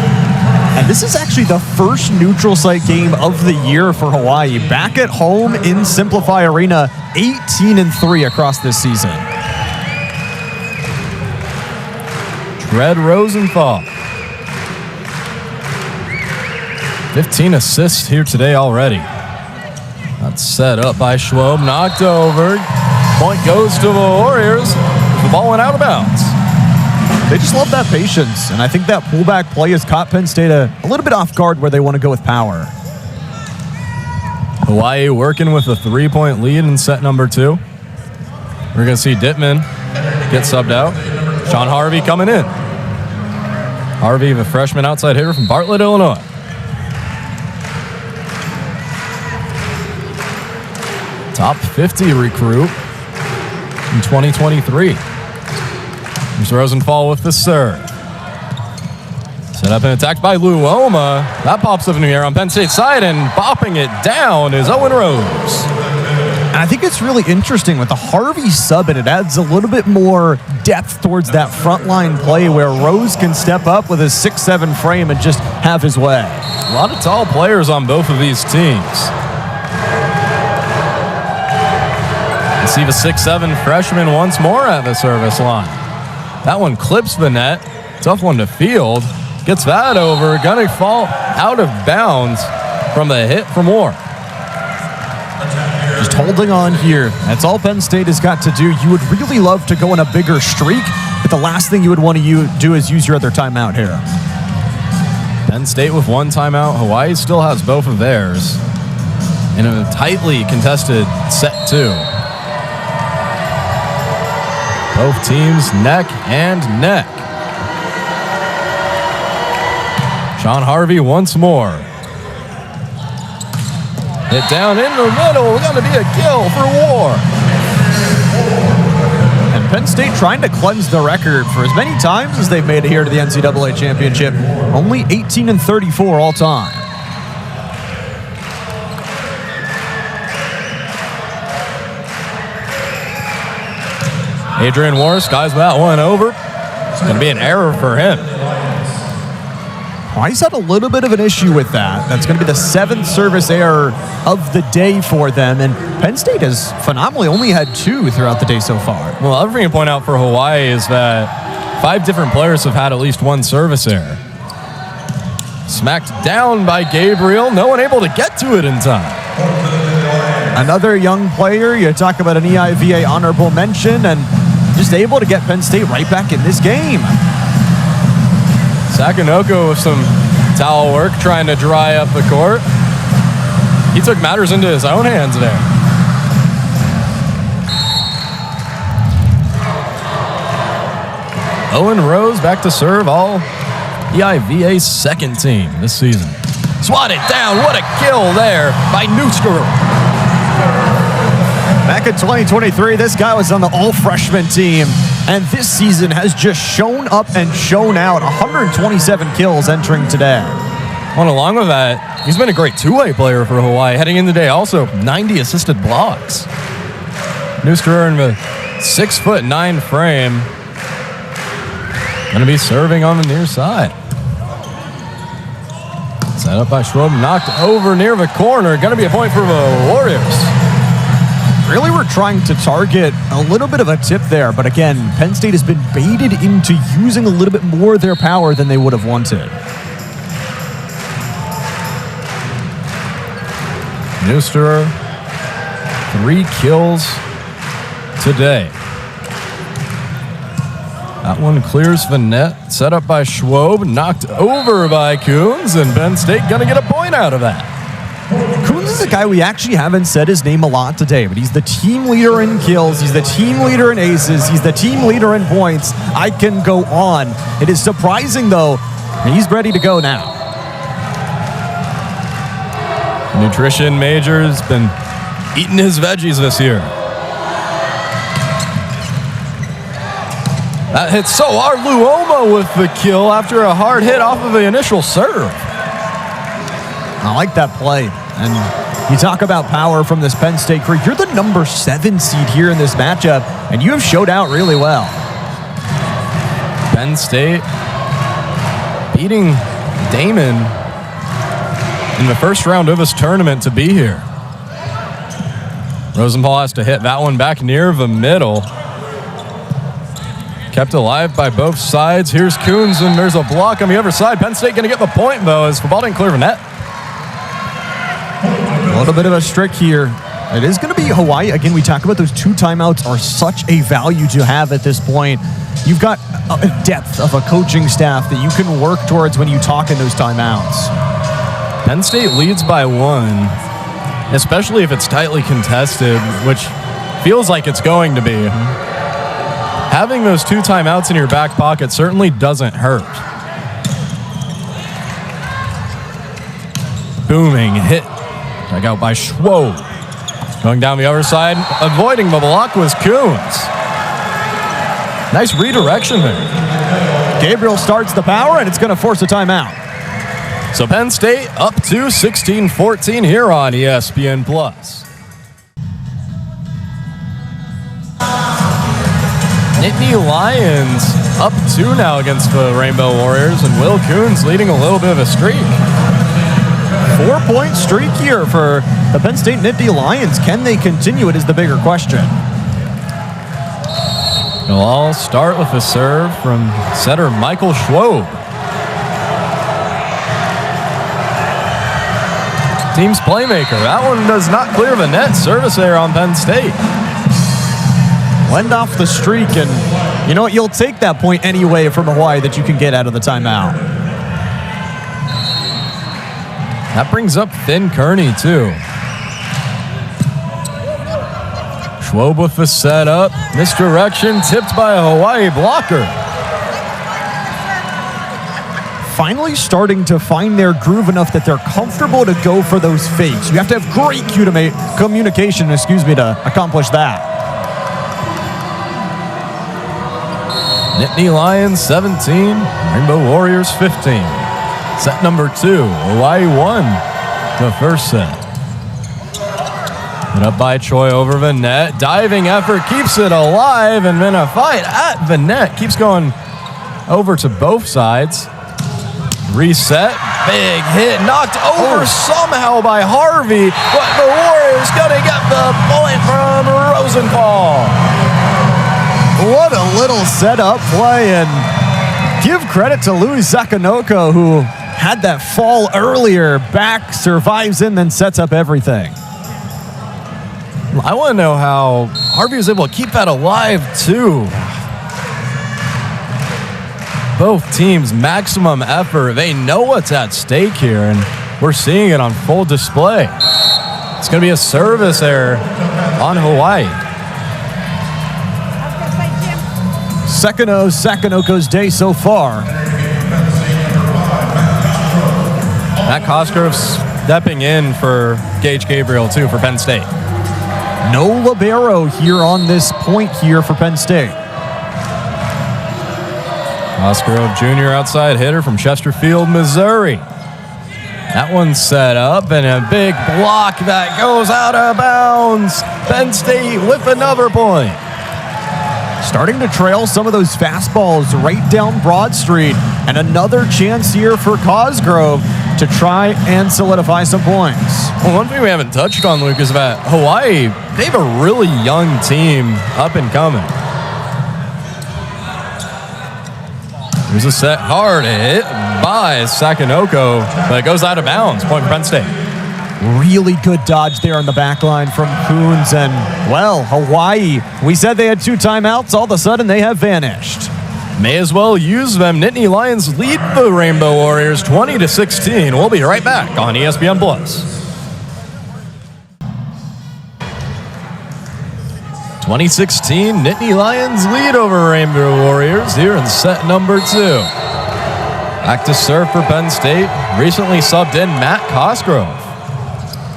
S1: And this is actually the first neutral site game of the year for Hawai'i. Back at home in Simplify Arena, 18-3 across this season.
S2: Red Rosenthal. 15 assists here today already. That's set up by Schwob, knocked over. Point goes to the Warriors. The ball went out of bounds.
S1: They just love that patience, and I think that pullback play has caught Penn State a little bit off guard where they want to go with power.
S2: Hawaii working with a 3-point lead in set number 2. We're going to see Dittman get subbed out. Sean Harvey coming in. Harvey, the freshman outside hitter from Bartlett, Illinois. Top 50 recruit in 2023. Here's Rosenthal with the serve. Set up and attacked by Luoma. That pops up in the air on Penn State's side, and bopping it down is Owen Rose.
S1: And I think it's really interesting with the Harvey sub, and it adds a little bit more depth towards that frontline play where Rose can step up with his 6'7" frame and just have his way.
S2: A lot of tall players on both of these teams. You see the 6'7" freshman once more at the service line. That one clips the net. Tough one to field. Gets that over. Gonna fall out of bounds from the hit from Moore.
S1: Just holding on here. That's all Penn State has got to do. You would really love to go on a bigger streak, but the last thing you would want to do is use your other timeout here.
S2: Penn State with one timeout. Hawaii still has both of theirs in a tightly contested set 2. Both teams neck and neck. Sean Harvey once more. Hit down in the middle. Going to be a kill for War.
S1: And Penn State trying to cleanse the record for as many times as they've made it here to the NCAA championship. Only 18-34 all time.
S2: Adrian War skies that one over. It's going to be an error for him.
S1: He's had a little bit of an issue with that. That's going to be the 7th service error of the day for them. And Penn State has phenomenally only had 2 throughout the day so far.
S2: Well, other thing to point out for Hawaii is that 5 different players have had at least 1 service error. Smacked down by Gabriel. No one able to get to it in time.
S1: Another young player. You talk about an EIVA honorable mention and just able to get Penn State right back in this game.
S2: Sakanoko with some towel work trying to dry up the court. He took matters into his own hands there. Owen Rose back to serve, all EIVA's second team this season. Swatted down, what a kill there by Newsker.
S1: Back in 2023, this guy was on the all-freshman team, and this season has just shown up and shown out. 127 kills entering today.
S2: Well, along with that, he's been a great two-way player for Hawaii. Heading in the day, also 90 assisted blocks. Newsker in the 6'9" frame. Going to be serving on the near side. Set up by Schwab, knocked over near the corner. Going to be a point for the Warriors.
S1: Really, we're trying to target a little bit of a tip there, but again, Penn State has been baited into using a little bit more of their power than they would have wanted.
S2: Newster, 3 kills today. That one clears the net, set up by Schwab, knocked over by Coons, and Penn State gonna get a point out of that.
S1: Coons is a guy we actually haven't said his name a lot today, but he's the team leader in kills, he's the team leader in aces, he's the team leader in points. I can go on. It is surprising, though, he's ready to go now.
S2: Nutrition major's been eating his veggies this year. That hits so hard. Luoma with the kill after a hard hit off of the initial serve.
S1: I like that play. And you talk about power from this Penn State crew. You're the number 7 seed here in this matchup, and you have showed out really well.
S2: Penn State beating Damon in the first round of this tournament to be here. Rosenthal has to hit that one back near the middle. Kept alive by both sides. Here's Coons, and there's a block on the other side. Penn State going to get the point, though, as the ball didn't clear the net.
S1: A little bit of a streak here. It is going to be Hawaii. Again, we talk about those 2 timeouts are such a value to have at this point. You've got a depth of a coaching staff that you can work towards when you talk in those timeouts.
S2: Penn State leads by 1, especially if it's tightly contested, which feels like it's going to be. Having those 2 timeouts in your back pocket certainly doesn't hurt. Booming hit. Dug out by Schwob. Going down the other side, avoiding the block was Coons. Nice redirection there.
S1: Gabriel starts the power, and it's going to force a timeout.
S2: So Penn State up to 16-14 here on ESPN+. Nittany Lions up 2 now against the Rainbow Warriors, and Will Coons leading a little bit of a streak.
S1: 4-point streak here for the Penn State Nittany Lions. Can they continue it is the bigger question.
S2: It'll all start with a serve from setter Michael Schwob. Team's playmaker. That one does not clear the net. Service there on Penn State.
S1: Lend off the streak, and you know what? You'll take that point anyway from Hawaii that you can get out of the timeout.
S2: That brings up Finn Kearney, too. Schwob with the setup. Misdirection, tipped by a Hawaii blocker.
S1: Finally starting to find their groove enough that they're comfortable to go for those fakes. You have to have great communication, to accomplish that. Nittany Lions 17, Rainbow Warriors 15. Set number 2, Hawaii won the first set. Put up by Choi over the net. Diving effort keeps it alive, and then a fight at the net. Keeps going over to both sides. Reset, big hit, knocked over somehow by Harvey, but the Warriors gonna get the point from Rosenthal. What a little setup play, and give credit to Louis Sakanoko, who had that fall earlier, back, survives in, then sets up everything.
S2: I want to know how Harvey was able to keep that alive, too. Both teams, maximum effort. They know what's at stake here, and we're seeing it on full display. It's going to be a service error on Hawaii.
S1: Second of Sakanoko's day so far.
S2: Matt Cosgrove stepping in for Gage Gabriel, too, for Penn State.
S1: No libero here on this point here for Penn State.
S2: Cosgrove Jr. outside hitter from Chesterfield, Missouri. That one's set up, and a big block that goes out of bounds. Penn State with another point.
S1: Starting to trail some of those fastballs right down Broad Street, and another chance here for Cosgrove to try and solidify some points.
S2: Well, one thing we haven't touched on, Luke, is that Hawaii, they have a really young team up and coming. There's a set hard hit by Sakanoko, but it goes out of bounds. Point for Penn State.
S1: Really good dodge there on the back line from Coons, and, well, Hawaii, we said they had 2 timeouts. All of a sudden, they have vanished.
S2: May as well use them. Nittany Lions lead the Rainbow Warriors 20-16. We'll be right back on ESPN+. 2016, Nittany Lions lead over Rainbow Warriors here in set number 2. Back to serve for Penn State. Recently subbed in Matt Cosgrove.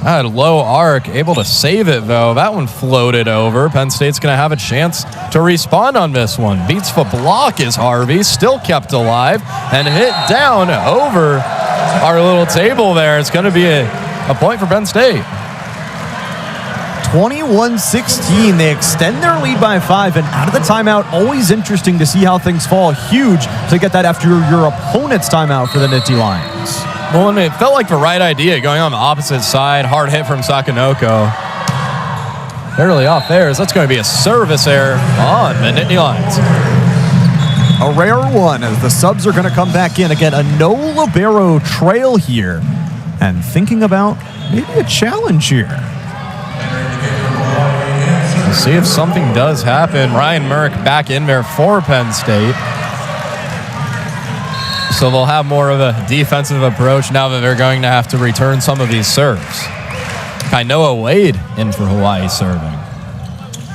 S2: That low arc, able to save it, though. That one floated over. Penn State's going to have a chance to respond on this one. Beats the block is Harvey, still kept alive, and hit down over our little table there. It's going to be a point for Penn State.
S1: 21-16, they extend their lead by 5, and out of the timeout, always interesting to see how things fall. Huge to get that after your opponent's timeout for the Nittany Lions.
S2: Well, and it felt like the right idea, going on the opposite side. Hard hit from Sakanoko. Barely off theirs. That's going to be a service error on the Nittany Lions.
S1: A rare one as the subs are going to come back in. Again, a no libero trail here. And thinking about maybe a challenge here.
S2: We'll see if something does happen. Ryan Murrick back in there for Penn State. So they'll have more of a defensive approach now that they're going to have to return some of these serves. Kainoa Wade in for Hawaii serving.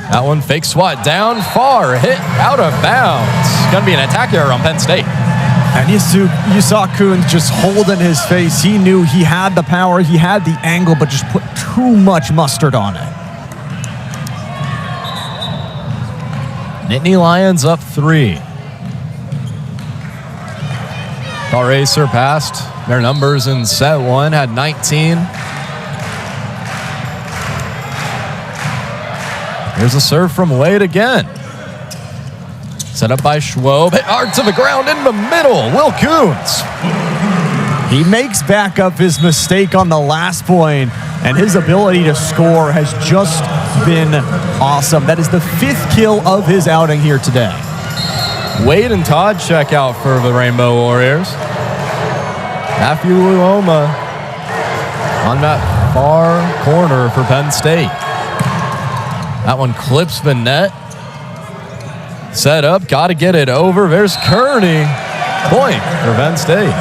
S2: That one fake swat down far, hit out of bounds. Going to be an attack error on Penn State.
S1: And you saw Coons just holding his face. He knew he had the power, he had the angle, but just put too much mustard on it.
S2: Nittany Lions up 3. Already surpassed their numbers in set 1, had 19. Here's a serve from Wade again. Set up by Schwob. Hit hard to the ground in the middle. Will Coons.
S1: He makes back up his mistake on the last point, and his ability to score has just been awesome. That is the 5th kill of his outing here today.
S2: Wade and Todd check out for the Rainbow Warriors. Matthew Luoma on that far corner for Penn State. That one clips the net. Set up, got to get it over. There's Kearney. Point for Penn State.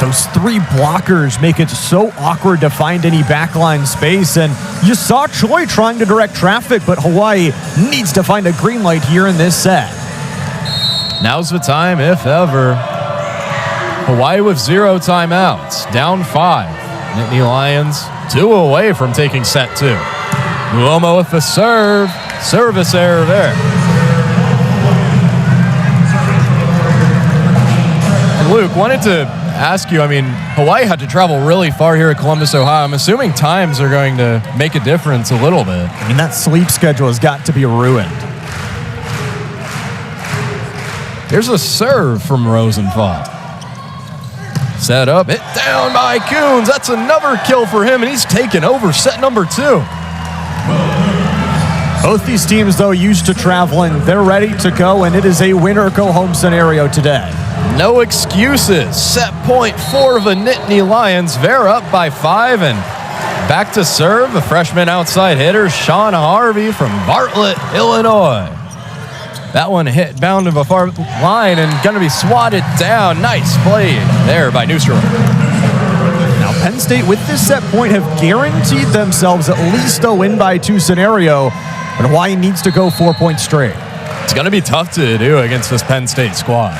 S1: Those 3 blockers make it so awkward to find any backline space, and you saw Troy trying to direct traffic, but Hawaii needs to find a green light here in this set.
S2: Now's the time, if ever. Hawaii with 0 timeouts, down 5. Nittany Lions 2 away from taking set 2. Luomo with the serve. Service error there. And Luke, wanted to ask you, Hawaii had to travel really far here at Columbus, Ohio. I'm assuming times are going to make a difference a little bit.
S1: That sleep schedule has got to be ruined.
S2: Here's a serve from Rosenthal. Set up, hit down by Coons. That's another kill for him, and he's taken over set number 2.
S1: Both these teams, though, used to traveling. They're ready to go, and it is a winner-go-home scenario today.
S2: No excuses. Set point for the Nittany Lions. They're up by 5, and back to serve. The freshman outside hitter, Sean Harvey from Bartlett, Illinois. That one hit bound to the far line and going to be swatted down. Nice play there by Newstrom.
S1: Now, Penn State, with this set point, have guaranteed themselves at least a win-by-2 scenario, but Hawaii needs to go 4 points straight.
S2: It's going to be tough to do against this Penn State squad.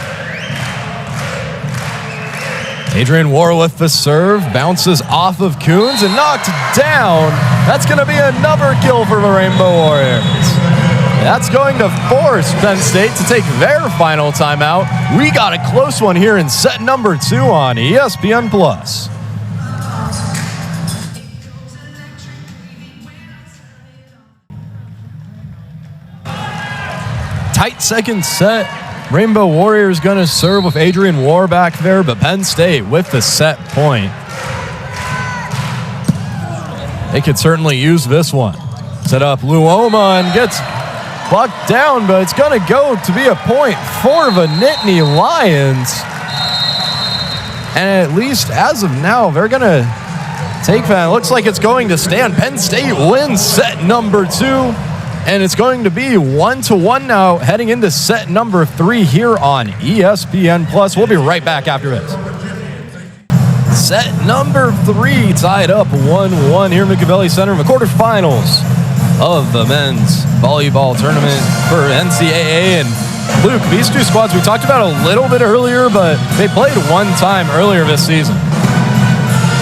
S2: Adrian War with the serve, bounces off of Coons and knocked down. That's going to be another kill for the Rainbow Warriors. That's going to force Penn State to take their final timeout. We got a close one here in set number 2 on ESPN+. Tight second set. Rainbow Warriors going to serve with Adrian War back there, but Penn State with the set point. They could certainly use this one. Set up Luoma and gets bucked down, but it's going to go to be a point for the Nittany Lions. And at least as of now, they're going to take that. It looks like it's going to stand. Penn State wins set number 2. And it's going to be 1-1 now, heading into set number 3 here on ESPN+. We'll be right back after this. Set number 3 tied up 1-1 here in McAvelli Center in the quarterfinals of the men's volleyball tournament for NCAA. And Luke, these 2 squads we talked about a little bit earlier, but they played one time earlier this season.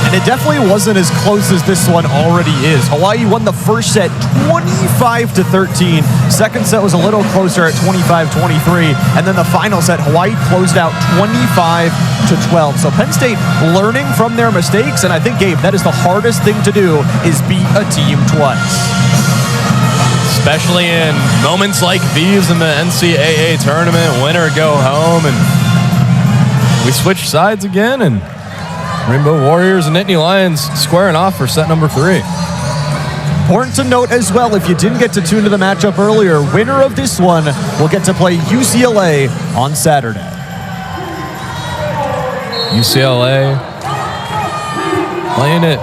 S1: And it definitely wasn't as close as this one already is. Hawaii won the first set 25-13. Second set was a little closer at 25-23. And then the final set, Hawaii closed out 25-12. So Penn State learning from their mistakes. And I think, Gabe, that is the hardest thing to do, is beat a team twice.
S2: Especially in moments like these in the NCAA tournament, winner go home. And we switch sides again, and Rainbow Warriors and Nittany Lions squaring off for set number 3.
S1: Important to note as well, if you didn't get to tune to the matchup earlier, winner of this one will get to play UCLA on Saturday.
S2: UCLA playing it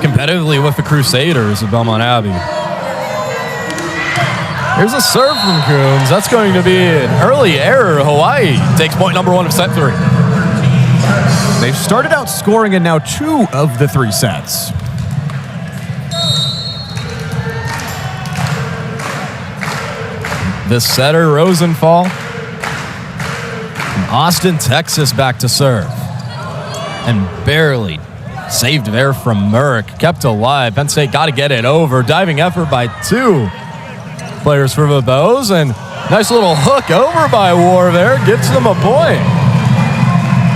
S2: competitively with the Crusaders of Belmont Abbey. Here's a serve from Coombs. That's going to be an early error. Hawaii takes point number 1 of set 3.
S1: They've started out scoring in now 2 of the 3 sets.
S2: The setter, Rosenthal. From Austin, Texas, back to serve. And barely saved there from Merck. Kept alive. Penn State got to get it over. Diving effort by 2 players for the Bows. And nice little hook over by War there. Gives them a point.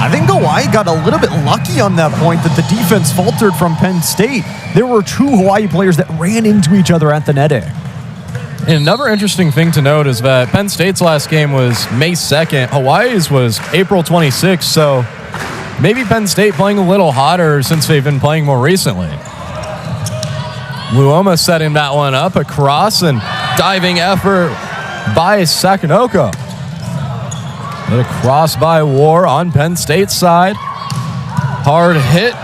S1: I think Hawaii got a little bit lucky on that point that the defense faltered from Penn State. There were 2 Hawaii players that ran into each other at the netting.
S2: And another interesting thing to note is that Penn State's last game was May 2nd. Hawaii's was April 26th, so maybe Penn State playing a little hotter since they've been playing more recently. Luoma setting that one up across and diving effort by Sakanoko. A cross by War on Penn State's side. Hard hit.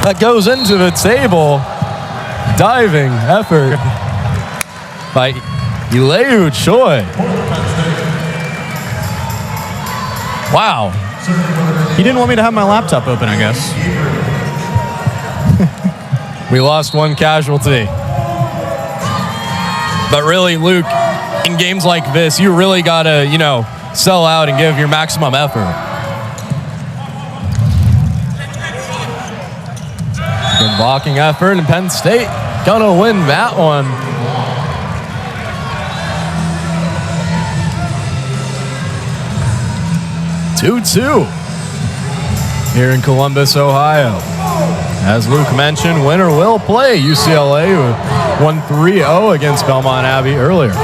S2: That goes into the table. Diving effort by Ileu Choi. Wow.
S1: He didn't want me to have my laptop open, I guess.
S2: We lost 1 casualty. But really, Luke, in games like this, you really got to, sell out and give your maximum effort. Good blocking effort, and Penn State gonna win that one. Two here in Columbus, Ohio. As Luke mentioned, winner will play UCLA, who won 3-0 against Belmont Abbey earlier.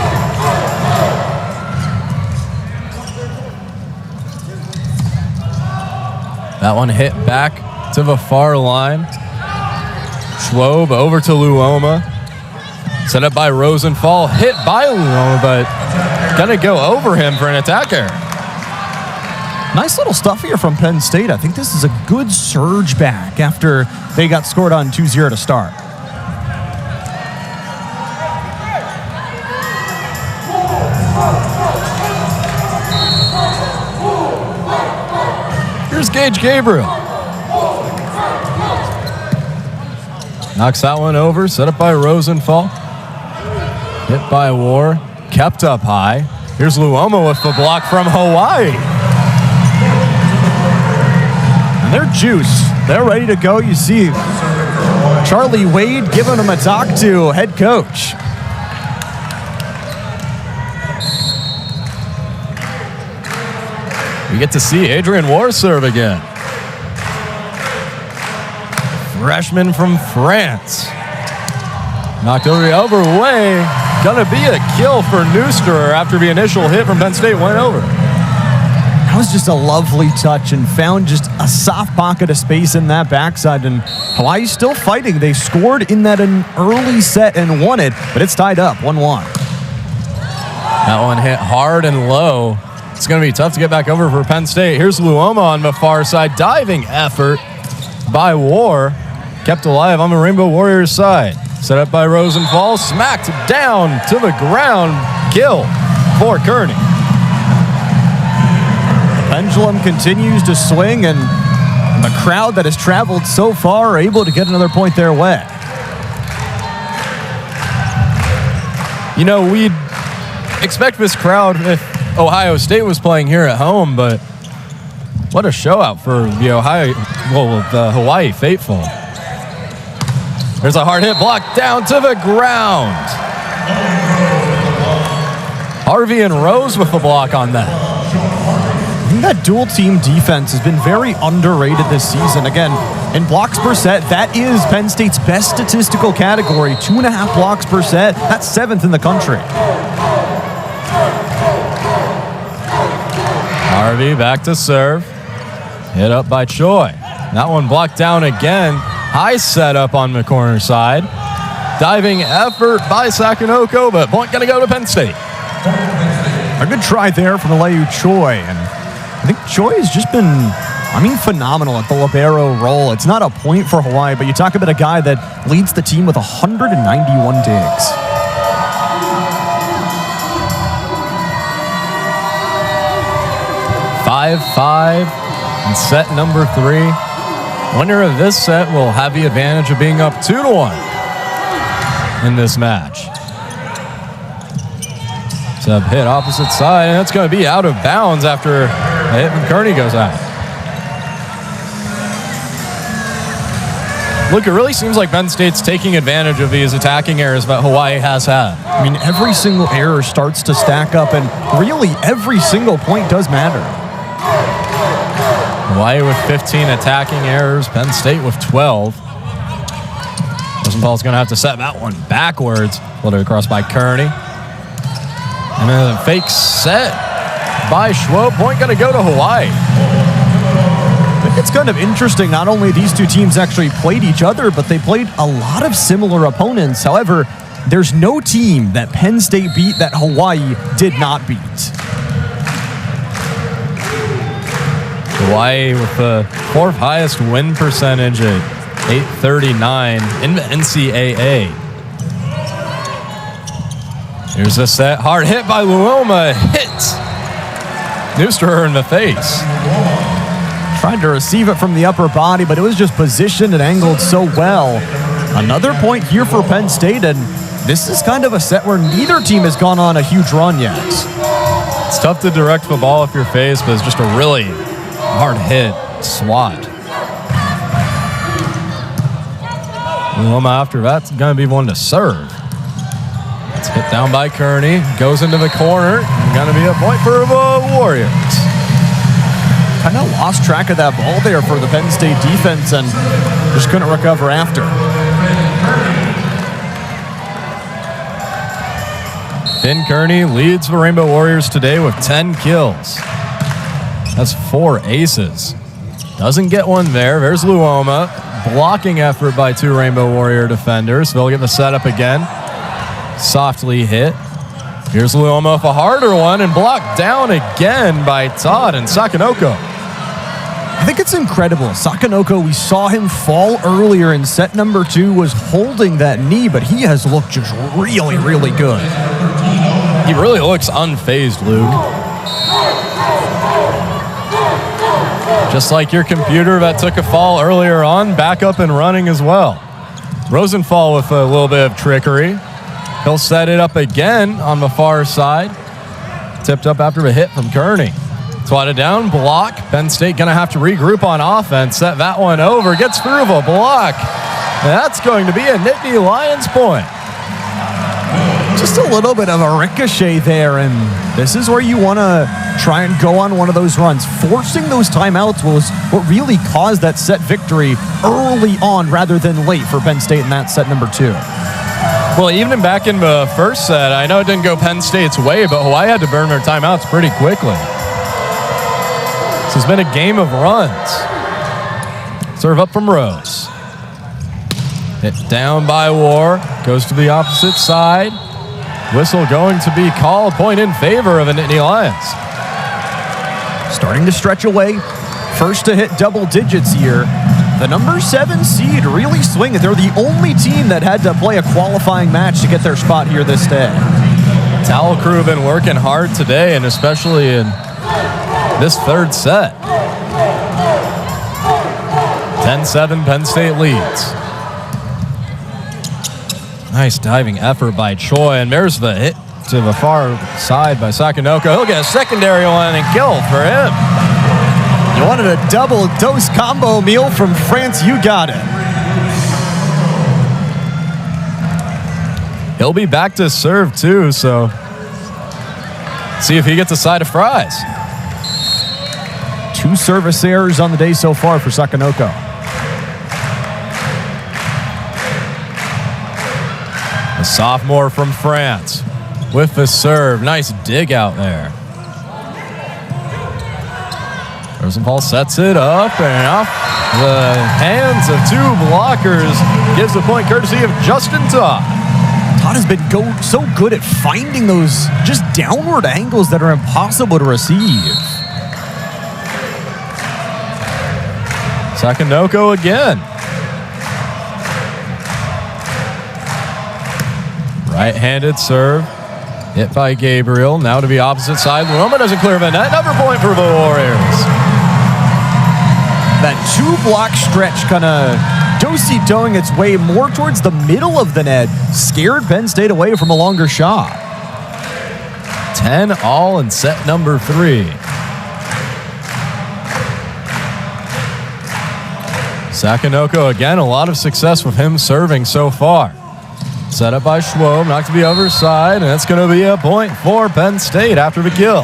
S2: That one hit back to the far line. Schwob over to Luoma. Set up by Rosenthal. Hit by Luoma, but gonna go over him for an attack error.
S1: Nice little stuff here from Penn State. I think this is a good surge back after they got scored on 2-0 to start.
S2: Here's Gage Gabriel. Knocks that one over. Set up by Rosenthal. Hit by War. Kept up high. Here's Luoma with the block from Hawaii.
S1: And they're juiced. They're ready to go. You see Charlie Wade giving them a talk to head coach.
S2: We get to see Adrian War serve again. Freshman from France. Knocked over the other way. Gonna be a kill for Neusterer after the initial hit from Penn State went over.
S1: That was just a lovely touch and found just a soft pocket of space in that backside. And Hawaii's still fighting. They scored in that an early set and won it, but it's tied up 1-1.
S2: That one hit hard and low. It's going to be tough to get back over for Penn State. Here's Luoma on the far side. Diving effort by War. Kept alive on the Rainbow Warriors side. Set up by Rosenthal. Smacked down to the ground. Kill for Kearney.
S1: The pendulum continues to swing, and the crowd that has traveled so far are able to get another point their way.
S2: We'd expect this crowd if Ohio State was playing here at home, but what a show out for the Hawaii faithful. There's a hard hit block down to the ground. Harvey and Rose with the block on that.
S1: I think that dual team defense has been very underrated this season. Again, in blocks per set, that is Penn State's best statistical category. 2.5 blocks per set. That's 7th in the country.
S2: Harvey back to serve. Hit up by Choi. That one blocked down again. High setup on the corner side. Diving effort by Sakanoko, but point gonna go to Penn State.
S1: A good try there from Ileu Choi. And I think Choi has just been, phenomenal at the libero role. It's not a point for Hawaii, but you talk about a guy that leads the team with 191 digs.
S2: 5-5 in set number 3. Winner of this set will have the advantage of being up 2-1 in this match. Sub hit opposite side, and that's going to be out of bounds after a hit from Kearney goes out. Look, it really seems like Penn State's taking advantage of these attacking errors that Hawai'i has had.
S1: I mean, every single error starts to stack up, and really every single point does matter.
S2: Hawai'i with 15 attacking errors, Penn State with 12. Rosenthal's going to have to set that one backwards. Floated across by Kearney. And then a fake set by Schwo. Point going to go to Hawai'i.
S1: It's kind of interesting, not only these two teams actually played each other, but they played a lot of similar opponents. However, there's no team that Penn State beat that Hawai'i did not beat.
S2: Hawai'i with the 4th highest win percentage at .839 in the NCAA. Here's a set. Hard hit by Luoma. Hit Neusterer in the face.
S1: Tried to receive it from the upper body, but it was just positioned and angled so well. Another point here for Penn State, and this is kind of a set where neither team has gone on a huge run yet.
S2: It's tough to direct the ball off your face, but it's just a really hard hit swat. Luoma after that's going to be one to serve. It's hit down by Kearney. Goes into the corner. Going to be a point for the Warriors.
S1: Kind of lost track of that ball there for the Penn State defense and just couldn't recover after.
S2: Finn Kearney leads the Rainbow Warriors today with 10 kills. That's 4 aces. Doesn't get one there. There's Luoma. Blocking effort by 2 Rainbow Warrior defenders. They'll get the setup again. Softly hit. Here's Luoma with a harder one and blocked down again by Todd and Sakanoko.
S1: I think it's incredible. Sakanoko, we saw him fall earlier in set number 2, was holding that knee, but he has looked just really, really good.
S2: He really looks unfazed, Luke. Just like your computer that took a fall earlier on, back up and running as well. Rosenthal with a little bit of trickery. He'll set it up again on the far side. Tipped up after a hit from Kearney. Swatted down, block. Penn State going to have to regroup on offense. Set that one over, gets through the block. And that's going to be a Nittany Lions point.
S1: Just a little bit of a ricochet there, and this is where you want to try and go on one of those runs. Forcing those timeouts was what really caused that set victory early on rather than late for Penn State in that set number 2.
S2: Well, even back in the first set, I know it didn't go Penn State's way, but Hawai'i had to burn their timeouts pretty quickly. This has been a game of runs. Serve up from Rose. Hit down by War. Goes to the opposite side. Whistle going to be called. Point in favor of the Nittany Lions.
S1: Starting to stretch away. First to hit double digits here. The number 7 seed really swinging. They're the only team that had to play a qualifying match to get their spot here this day.
S2: Towel crew have been working hard today, and especially in this third set. 10-7, Penn State leads. Nice diving effort by Choi, and there's the hit to the far side by Sakanoko. He'll get a secondary one and kill for him.
S1: You wanted a double dose combo meal from France, you got it.
S2: He'll be back to serve too, so see if he gets a side of fries.
S1: 2 service errors on the day so far for Sakanoko.
S2: The sophomore from France with the serve. Nice dig out there. Rosenthal sets it up and off the hands of 2 blockers. Gives the point courtesy of Justin Todd.
S1: Todd has been so good at finding those just downward angles that are impossible to receive.
S2: Sakanoko again. Right-handed serve. Hit by Gabriel. Now to be opposite side. Luoma doesn't clear the net. Another point for the Warriors.
S1: That two-block stretch kind of do-si-doing its way more towards the middle of the net scared Penn State away from a longer shot.
S2: 10 all in set number 3. Sakanoko again, a lot of success with him serving so far. Set up by Schwob, knocked to the other side, and it's going to be a point for Penn State after the kill.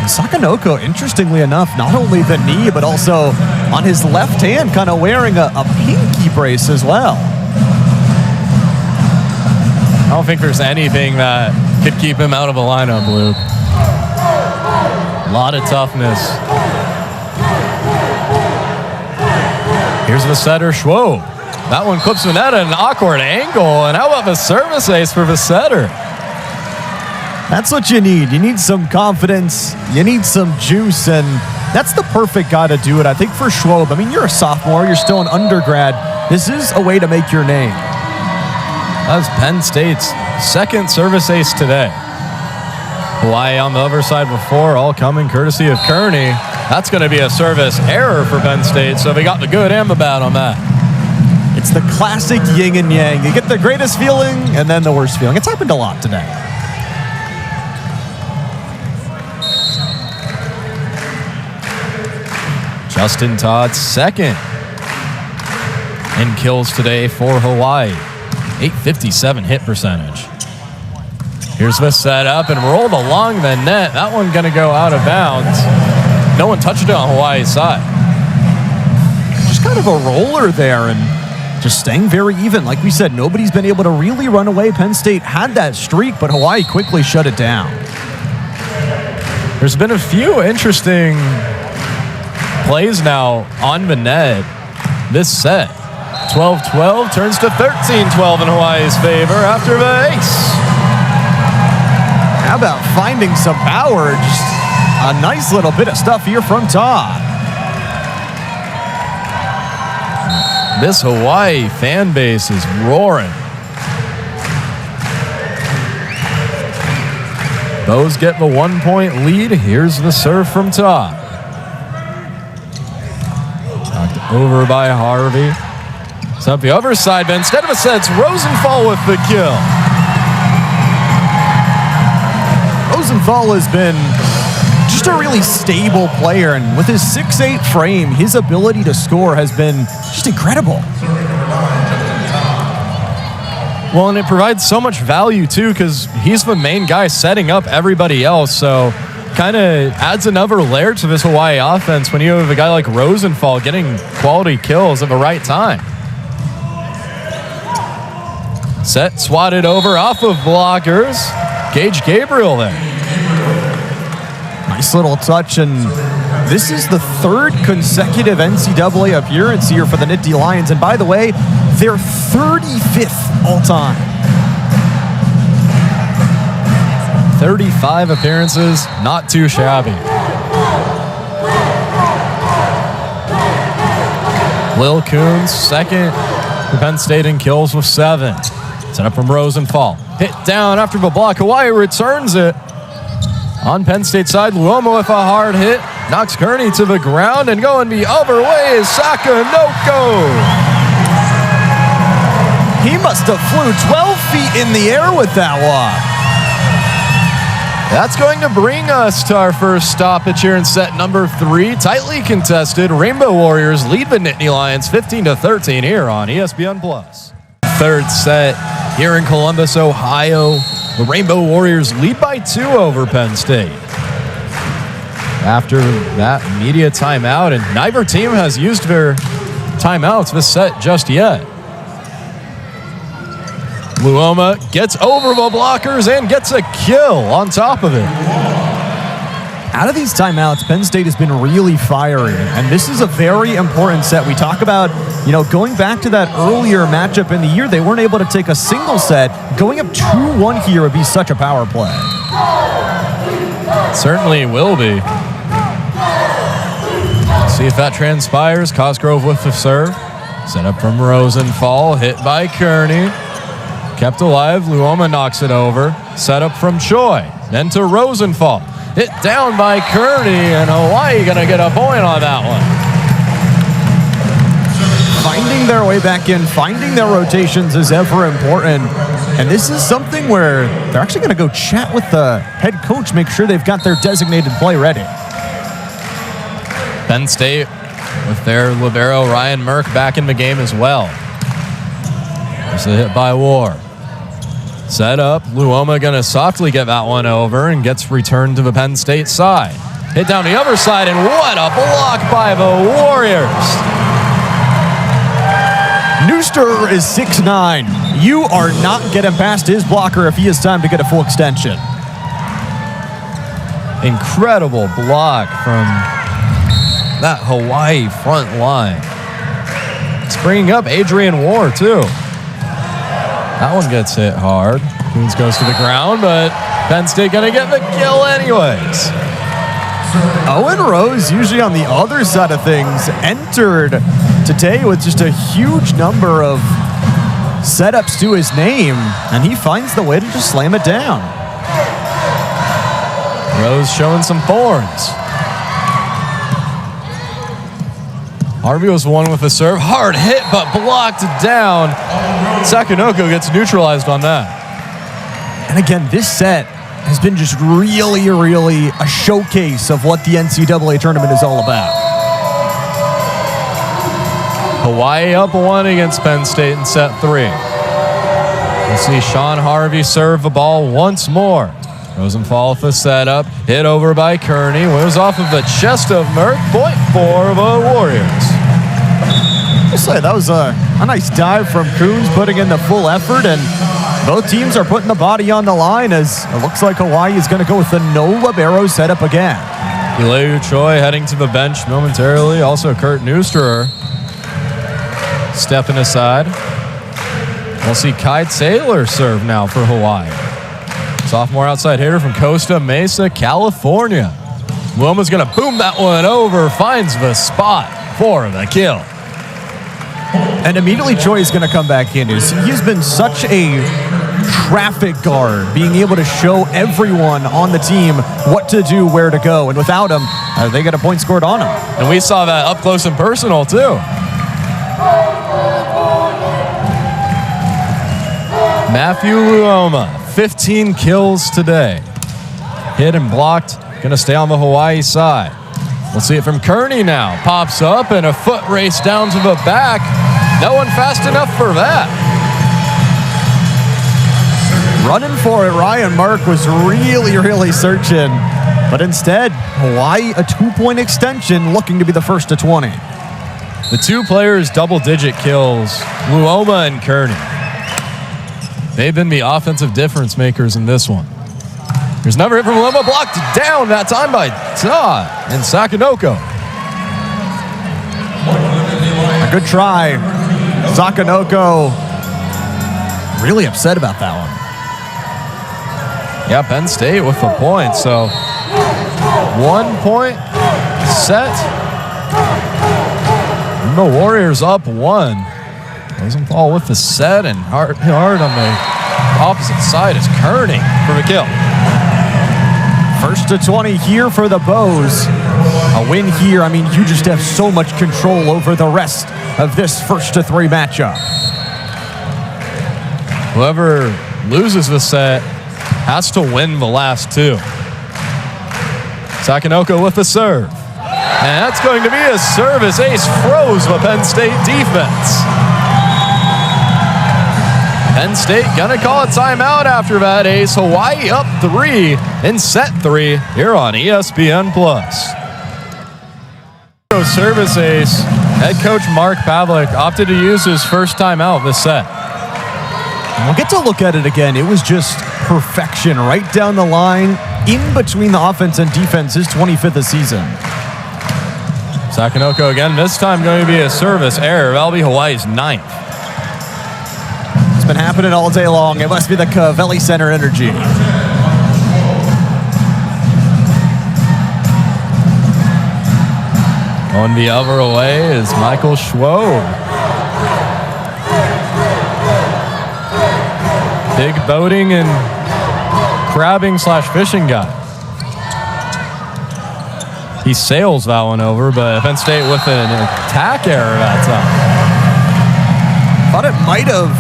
S1: Sakanoko, interestingly enough, not only the knee, but also on his left hand, kind of wearing a pinky brace as well.
S2: I don't think there's anything that could keep him out of the lineup, Luke. A lot of toughness. Here's the setter, Schwob. That one clips the net at an awkward angle, and how about the service ace for the setter?
S1: That's what you need. You need some confidence. You need some juice, and that's the perfect guy to do it, I think, for Schwob. I mean, you're a sophomore. You're still an undergrad. This is a way to make your name.
S2: That's Penn State's second service ace today. Hawai'i on the other side before, all coming courtesy of Kearney. That's going to be a service error for Penn State, so they got the good and the bad on that.
S1: It's the classic yin and yang. You get the greatest feeling and then the worst feeling. It's happened a lot today.
S2: Justin Todd's second in kills today for Hawai'i. 857 hit percentage. Here's the setup and rolled along the net. That one going to go out of bounds. No one touched it on Hawaii's side.
S1: Just kind of a roller there and just staying very even. Like we said, nobody's been able to really run away. Penn State had that streak, but Hawai'i quickly shut it down.
S2: There's been a few interesting plays now on the net this set. 12-12 turns to 13-12 in Hawaii's favor after the ace.
S1: How about finding some power? Just a nice little bit of stuff here from Todd.
S2: This Hawai'i fan base is roaring. Those get the 1-point lead. Here's the serve from Todd. Knocked over by Harvey. It's up the other side, but instead of a set, it's Rosenthal with the kill.
S1: Rosenthal has been just a really stable player, and with his 6'8" frame, his ability to score has been just incredible.
S2: Well, and it provides so much value, too, because he's the main guy setting up everybody else, so kind of adds another layer to this Hawai'i offense when you have a guy like Rosenthal getting quality kills at the right time. Set swatted over off of blockers. Gage Gabriel there.
S1: Nice little touch, and this is the third consecutive NCAA appearance here for the Nittany Lions. And by the way, they're 35th all-time.
S2: 35 appearances, not too shabby. Lil Coons, second for Penn State in kills with 7. Set up from Rosenthal. Hit down after the block. Hawai'i returns it. On Penn State side, Luoma with a hard hit. Knocks Kearney to the ground, and going the other way is Sakanoko.
S1: He must have flew 12 feet in the air with that one.
S2: That's going to bring us to our first stoppage here in set number 3. Tightly contested. Rainbow Warriors lead the Nittany Lions 15-13 here on ESPN+. Third set here in Columbus, Ohio. The Rainbow Warriors lead by 2 over Penn State. After that media timeout, and neither team has used their timeouts this set just yet. Luoma gets over the blockers and gets a kill on top of it.
S1: Out of these timeouts, Penn State has been really fiery, and this is a very important set. We talk about, going back to that earlier matchup in the year, they weren't able to take a single set. Going up 2-1 here would be such a power play.
S2: Certainly will be. See if that transpires. Cosgrove with the serve. Set up from Rosenthal, hit by Kearney. Kept alive, Luoma knocks it over. Set up from Choi. Then to Rosenthal. Hit down by Kearney, and Hawaii going to get a point on that one.
S1: Finding their way back in, finding their rotations is ever important. And this is something where they're actually going to go chat with the head coach, make sure they've got their designated play ready.
S2: Penn State with their libero Ryan Merck back in the game as well. There's a hit by War. Set up. Luoma going to softly get that one over and gets returned to the Penn State side. Hit down the other side, and what a block by the Warriors.
S1: Nooster is 6'9". You are not getting past his blocker if he has time to get a full extension.
S2: Incredible block from that Hawaii front line. It's bringing up Adrian War, too. That one gets hit hard. Coons goes to the ground, but Penn State going to get the kill anyways.
S1: Owen Rose, usually on the other side of things, entered today with just a huge number of setups to his name, and he finds the way to just slam it down.
S2: Rose showing some thorns. Harvey was one with a serve. Hard hit, but blocked down. Sakanoko gets neutralized on that.
S1: And again, this set has been just really, really a showcase of what the NCAA tournament is all about.
S2: Hawaii up 1 against Penn State in set 3. We'll see Sean Harvey serve the ball once more. Rosenthal with the setup. Hit over by Kearney. Was off of the chest of Merck. Point for the Warriors.
S1: I'll say that was a nice dive from Coons, putting in the full effort, and both teams are putting the body on the line as it looks like Hawaii is going to go with the no libero setup again.
S2: Ileu Choi heading to the bench momentarily. Also Kurt Neusterer stepping aside. We'll see Kai Taylor serve now for Hawaii. Sophomore outside hitter from Costa Mesa, California. Wilma's going to boom that one over, finds the spot for the kill.
S1: And immediately Choi is going to come back in. He's been such a traffic guard, being able to show everyone on the team what to do, where to go. And without him, they get a point scored on him.
S2: And we saw that up close and personal, too. Matthew Luoma, 15 kills today. Hit and blocked. Going to stay on the Hawaii side. We'll see it from Kearney now. Pops up and a foot race down to the back. No one fast enough for that.
S1: Running for it, Ryan Mark was really, really searching. But instead, Hawaii a 2-point extension, looking to be the first to 20.
S2: The two players double-digit kills, Luoma and Kearney. They've been the offensive difference makers in this one. There's another hit from Luoma, blocked down that time by Todd and Sakanoko.
S1: A good try. Sakanoko really upset about that one.
S2: Yeah, Penn State with the point. So 1 point set. And the Warriors up 1. Rosenthal with the set, and hard on the opposite side is Kearney for the kill.
S1: First to 20 here for the Bows. A win here, I mean, you just have so much control over the rest of this first to 3 matchup.
S2: Whoever loses the set has to win the last 2. Sakanoko with the serve. And that's going to be a service ace. Froze the Penn State defense. Penn State gonna call a timeout after that ace. Hawaii up 3 in set 3 here on ESPN+. Service ace. Head coach Mark Pavlik opted to use his first timeout this set.
S1: And we'll get to look at it again. It was just perfection right down the line, in between the offense and defense, his 25th of season.
S2: Sakanoko again, this time going to be a service error. That'll be Hawaii's 9th.
S1: It's been happening all day long. It must be the Cavelli Center energy.
S2: On the other way is Michael Schwob. Big boating and crabbing / fishing guy. He sails that one over, but Penn State with an attack error that time.
S1: Thought it might have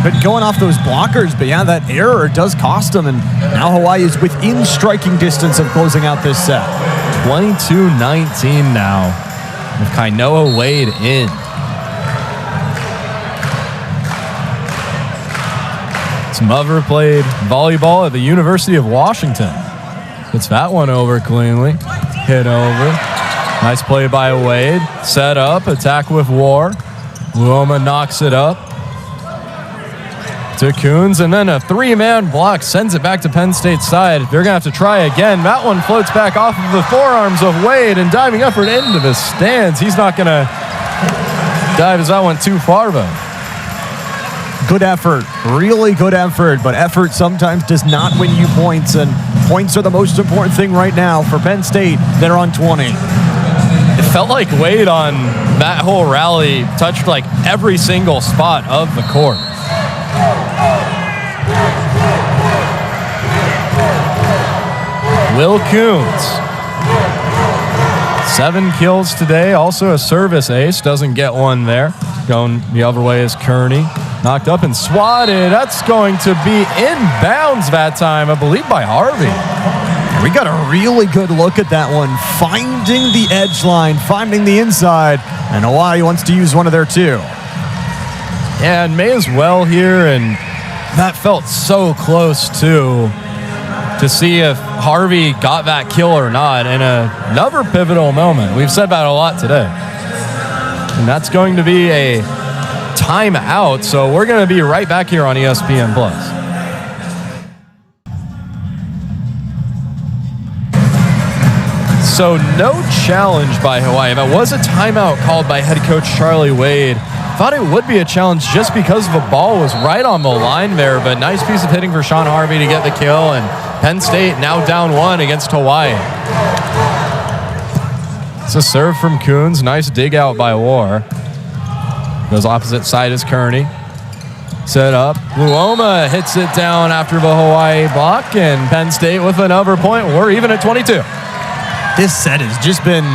S1: been going off those blockers, but yeah, that error does cost them, and now Hawaii is within striking distance of closing out this set.
S2: 22-19 now with Kainoa Wade in. Smover played volleyball at the University of Washington. Gets that one over cleanly. Hit over. Nice play by Wade. Set up. Attack with War. Luoma knocks it up to Coons, and then a three-man block sends it back to Penn State's side. They're going to have to try again. That one floats back off of the forearms of Wade, and diving effort into the stands. He's not going to dive as that went too far, though.
S1: Good effort, really good effort, but effort sometimes does not win you points, and points are the most important thing right now for Penn State. They're on 20.
S2: It felt like Wade on that whole rally touched like every single spot of the court. Will Coons, 7 kills today, also a service ace, doesn't get one there. Going the other way is Kearney. Knocked up and swatted. That's going to be inbounds that time, I believe, by Harvey.
S1: We got a really good look at that one, finding the edge line, finding the inside, and Hawaii wants to use one of their two.
S2: And may as well here, and that felt so close too, to see if Harvey got that kill or not in another pivotal moment. We've said that a lot today. And that's going to be a timeout, so we're going to be right back here on ESPN+. So no challenge by Hawaii. That was a timeout called by head coach Charlie Wade. Thought it would be a challenge just because the ball was right on the line there, but nice piece of hitting for Sean Harvey to get the kill, and Penn State now down 1 against Hawaii. It's a serve from Coons. Nice dig out by War. Goes opposite side is Kearney. Set up. Luoma hits it down after the Hawaii block, and Penn State with another point. We're even at 22.
S1: This set has just been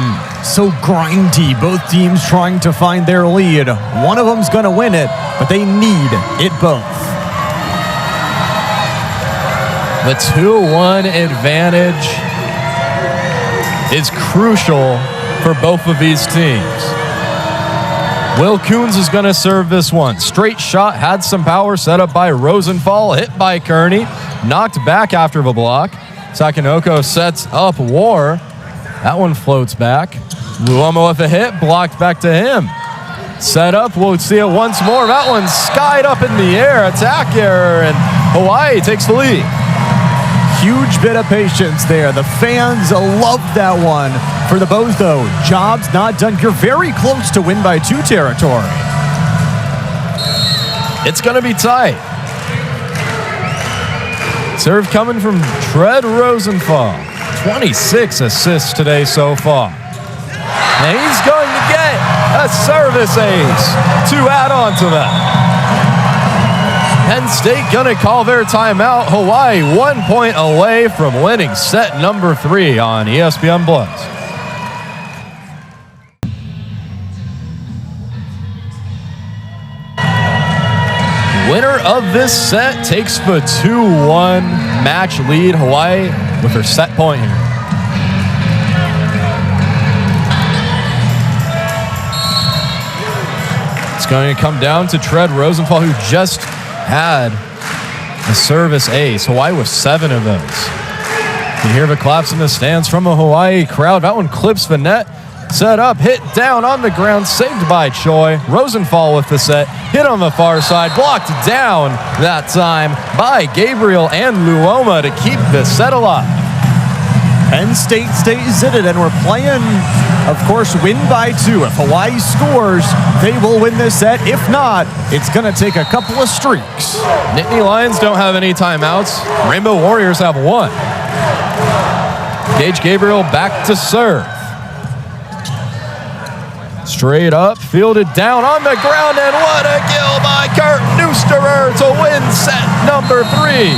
S1: so grindy. Both teams trying to find their lead. One of them's going to win it, but they need it both.
S2: The 2-1 advantage is crucial for both of these teams. Will Coons is going to serve this one. Straight shot, had some power, set up by Rosenthal, hit by Kearney, knocked back after the block. Sakanoko sets up War. That one floats back. Luoma with a hit, blocked back to him. Set up, we'll see it once more. That one skied up in the air, attack error, and Hawaii takes the lead.
S1: Huge bit of patience there. The fans love that one. For the Bows, though, job's not done. You're very close to win by 2 territory.
S2: It's going to be tight. Serve coming from Tread Rosenthal. 26 assists today so far. And he's going to get a service ace to add on to that. Penn State gonna call their timeout. Hawaii 1 point away from winning set number 3 on ESPN+. Winner of this set takes the 2-1 match lead. Hawaii with her set point here. It's going to come down to Tread Rosenthal, who just had a service ace. Hawaii with 7 of those. You can hear the claps in the stands from a Hawaii crowd. That one clips the net. Set up, hit down on the ground, saved by Choi. Rosenthal with the set, hit on the far side, blocked down that time by Gabriel and Luoma to keep the set alive.
S1: Penn State stays in it, and we're playing, of course, win by 2. If Hawaii scores, they will win this set. If not, it's going to take a couple of streaks.
S2: Nittany Lions don't have any timeouts. Rainbow Warriors have 1. Gage Gabriel back to serve. Straight up, fielded down on the ground, and what a kill by Kurt Neusterer to win set number 3.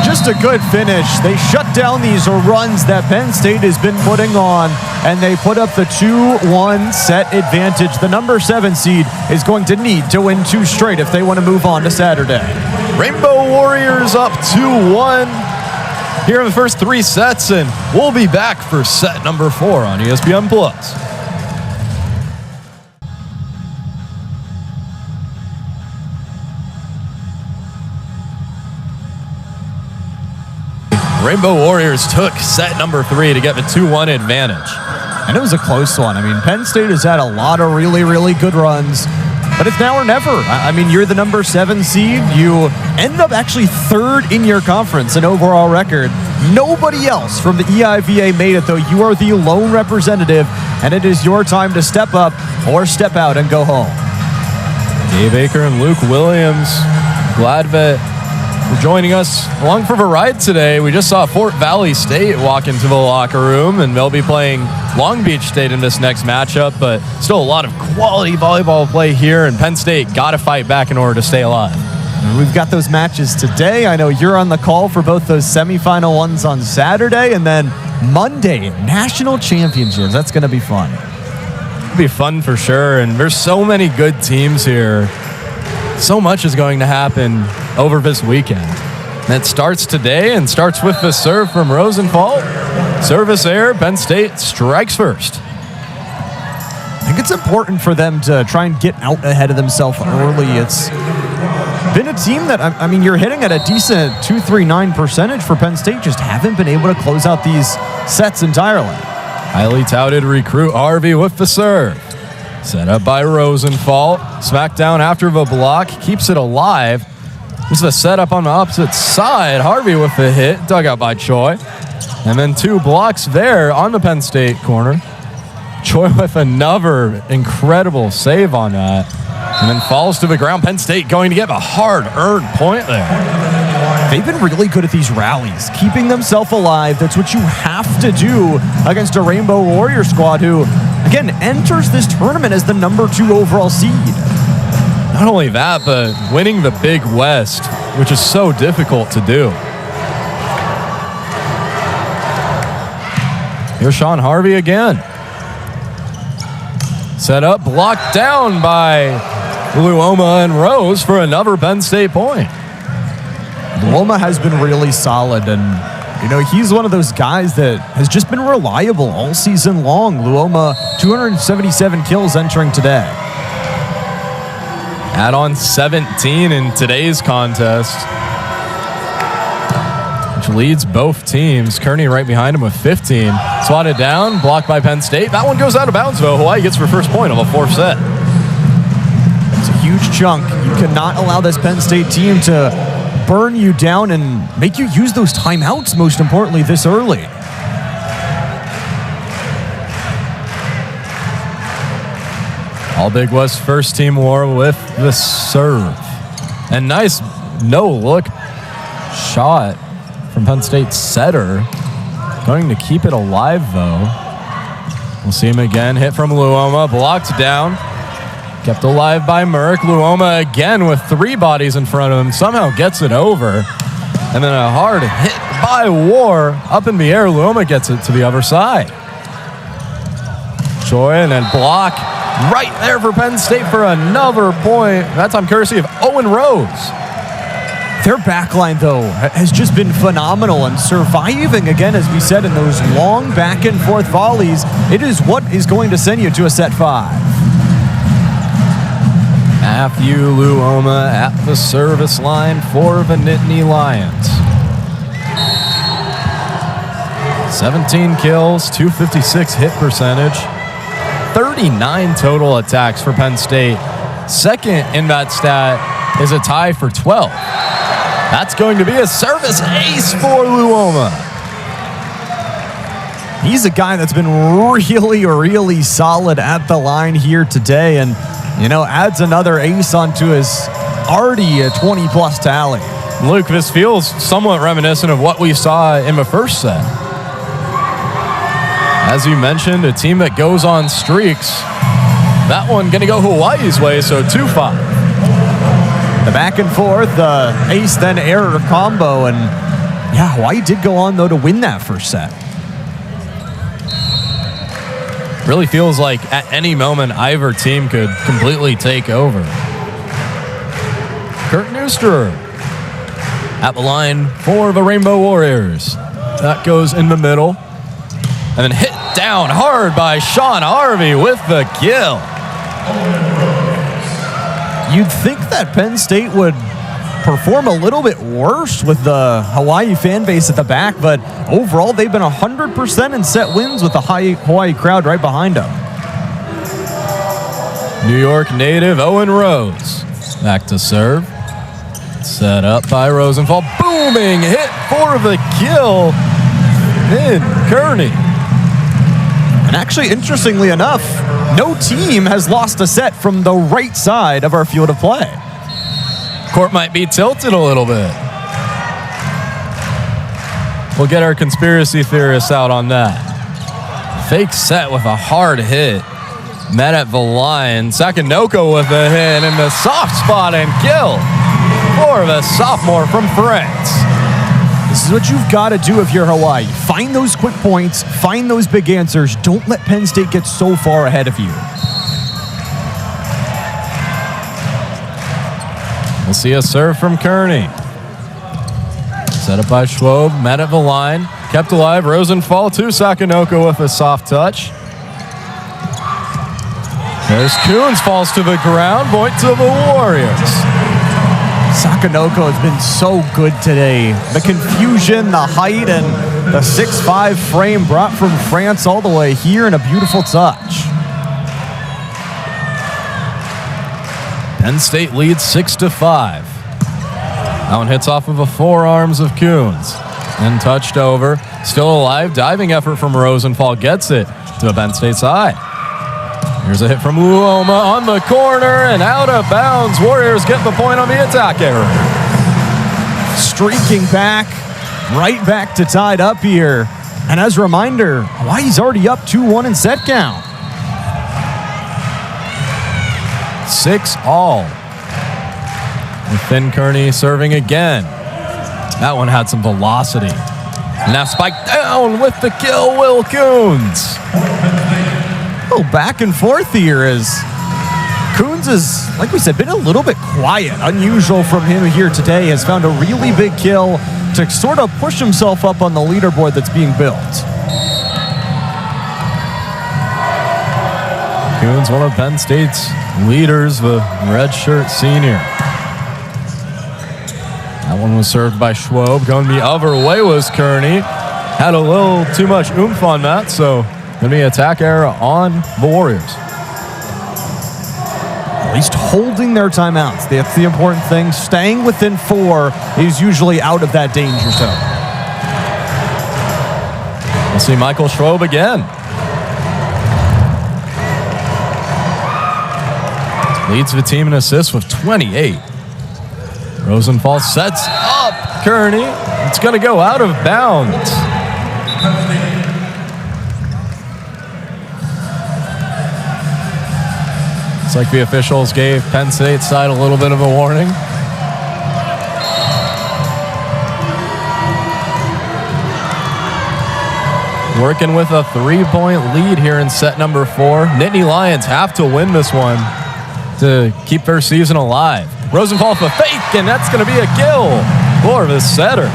S1: just a good finish. They shut down these runs that Penn State has been putting on, and they put up the 2-1 set advantage. The number 7 seed is going to need to win 2 straight if they want to move on to Saturday.
S2: Rainbow Warriors up 2-1 here in the first 3 sets, and we'll be back for set number 4 on ESPN+. Rainbow Warriors took set number 3 to get the 2-1 advantage.
S1: And it was a close one. I mean, Penn State has had a lot of really, really good runs, but it's now or never. I mean, you're the number 7 seed. You end up actually 3rd in your conference in overall record. Nobody else from the EIVA made it, though. You are the lone representative, and it is your time to step up or step out and go home.
S2: Dave Aker and Luke Williams, glad that you're joining us along for the ride today. We just saw Fort Valley State walk into the locker room, and they'll be playing Long Beach State in this next matchup, but still a lot of quality volleyball play here, and Penn State got to fight back in order to stay alive.
S1: We've got those matches today. I know you're on the call for both those semifinal ones on Saturday, and then Monday, national championships. That's going to be fun.
S2: It'll be fun for sure, and there's so many good teams here. So much is going to happen over this weekend. And it starts today and starts with the serve from Rosenthal. Service error, Penn State strikes first.
S1: I think it's important for them to try and get out ahead of themselves early. It's been a team that, I mean, you're hitting at a decent 239 percentage for Penn State, just haven't been able to close out these sets entirely.
S2: Highly touted recruit Harvey with the serve. Set up by Rosenthal. Smackdown after the block. Keeps it alive. This is a setup on the opposite side. Harvey with the hit. Dug out by Choi. And then 2 blocks there on the Penn State corner. Choi with another incredible save on that. And then falls to the ground. Penn State going to get a hard-earned point there.
S1: They've been really good at these rallies, keeping themselves alive. That's what you have to do against a Rainbow Warrior squad who, again, enters this tournament as the number 2 overall seed.
S2: Not only that, but winning the Big West, which is so difficult to do. Here's Sean Harvey again. Set up, blocked down by Luoma and Rose for another Penn State point.
S1: Luoma has been really solid, and you know, he's one of those guys that has just been reliable all season long. Luoma, 277 kills entering today.
S2: Add on 17 in today's contest, which leads both teams. Kearney right behind him with 15. Swatted down, blocked by Penn State. That one goes out of bounds, though. Hawaii gets their first point on the 4th set.
S1: It's a huge chunk. You cannot allow this Penn State team to burn you down and make you use those timeouts, most importantly, this early.
S2: All Big West first team war with the serve. And nice no-look shot from Penn State setter. Going to keep it alive, though. We'll see him again. Hit from Luoma. Blocked down. Kept alive by Merck. Luoma again with 3 bodies in front of him. Somehow gets it over. And then a hard hit by War. Up in the air, Luoma gets it to the other side. Choi and then block right there for Penn State for another point. That time courtesy of Owen Rose.
S1: Their backline, though, has just been phenomenal and surviving, again, as we said, in those long back and forth volleys. It is what is going to send you to a set 5.
S2: Matthew Luoma at the service line for the Nittany Lions. 17 kills, 256 hit percentage, 39 total attacks for Penn State. Second in that stat is a tie for 12. That's going to be a service ace for Luoma.
S1: He's a guy that's been really, really solid at the line here today, and you know, adds another ace onto his already a 20-plus tally.
S2: Luke, this feels somewhat reminiscent of what we saw in the first set. As you mentioned, a team that goes on streaks. That one going to go Hawaii's way, so 2-5.
S1: The back and forth, the ace then error combo, and Yeah, Hawaii did go on, though, to win that first set.
S2: Really feels like at any moment either team could completely take over. Kurt Neuster at the line for the Rainbow Warriors. That goes in the middle. And then hit down hard by Sean Harvey with the kill.
S1: You'd think that Penn State would perform a little bit worse with the Hawaii fan base at the back, but overall they've been 100% in set wins with the Hawaii crowd right behind them.
S2: New York native Owen Rose back to serve. Set up by Rosenthal. Booming hit for the kill in Kearney.
S1: And actually, interestingly enough, no team has lost a set from the right side of our field of play.
S2: Court might be tilted a little bit. We'll get our conspiracy theorists out on that. Fake set with a hard hit. Met at the line. Sakanoko with a hit in the soft spot and kill for the sophomore from France.
S1: This is what you've got to do if you're Hawaii. Find those quick points. Find those big answers. Don't let Penn State get so far ahead of you.
S2: We'll see a serve from Kearney. Set up by Schwob. Met at the line. Kept alive. Rosenthal to Sakanoko with a soft touch. There's Coons, falls to the ground. Point to the Warriors.
S1: Sakanoko has been so good today. The confusion, the height, and the 6'5" frame brought from France all the way here in a beautiful touch.
S2: Penn State leads 6-5. That one hits off of the forearms of Coons. Then touched over. Still alive. Diving effort from Rosenthal gets it to the Penn State side. Here's a hit from Luoma on the corner and out of bounds. Warriors get the point on the attack error.
S1: Streaking back, right back to tied up here. And as a reminder, Hawaii's already up 2-1 in set count.
S2: 6-all. With Finn Kearney serving again. That one had some velocity. Now spiked down with the kill, Will Coons.
S1: Oh, back and forth here as Coons has, like we said, been a little bit quiet. Unusual from him here today. Has found a really big kill to sort of push himself up on the leaderboard that's being built.
S2: Coons, one of Penn State's leaders, the redshirt senior. That one was served by Schwob. Going the other way was Kearney. Had a little too much oomph on that, so going to be an attack error on the Warriors.
S1: At least holding their timeouts. That's the important thing. Staying within 4 is usually out of that danger zone.
S2: We'll see Michael Schwob again. Leads the team in assists with 28. Rosenthal sets up Kearney. It's going to go out of bounds. It's like the officials gave Penn State side a little bit of a warning. Working with a 3-point lead here in set number 4. Nittany Lions have to win this one to keep their season alive. Rosenthal for fake, and that's going to be a kill for the setter.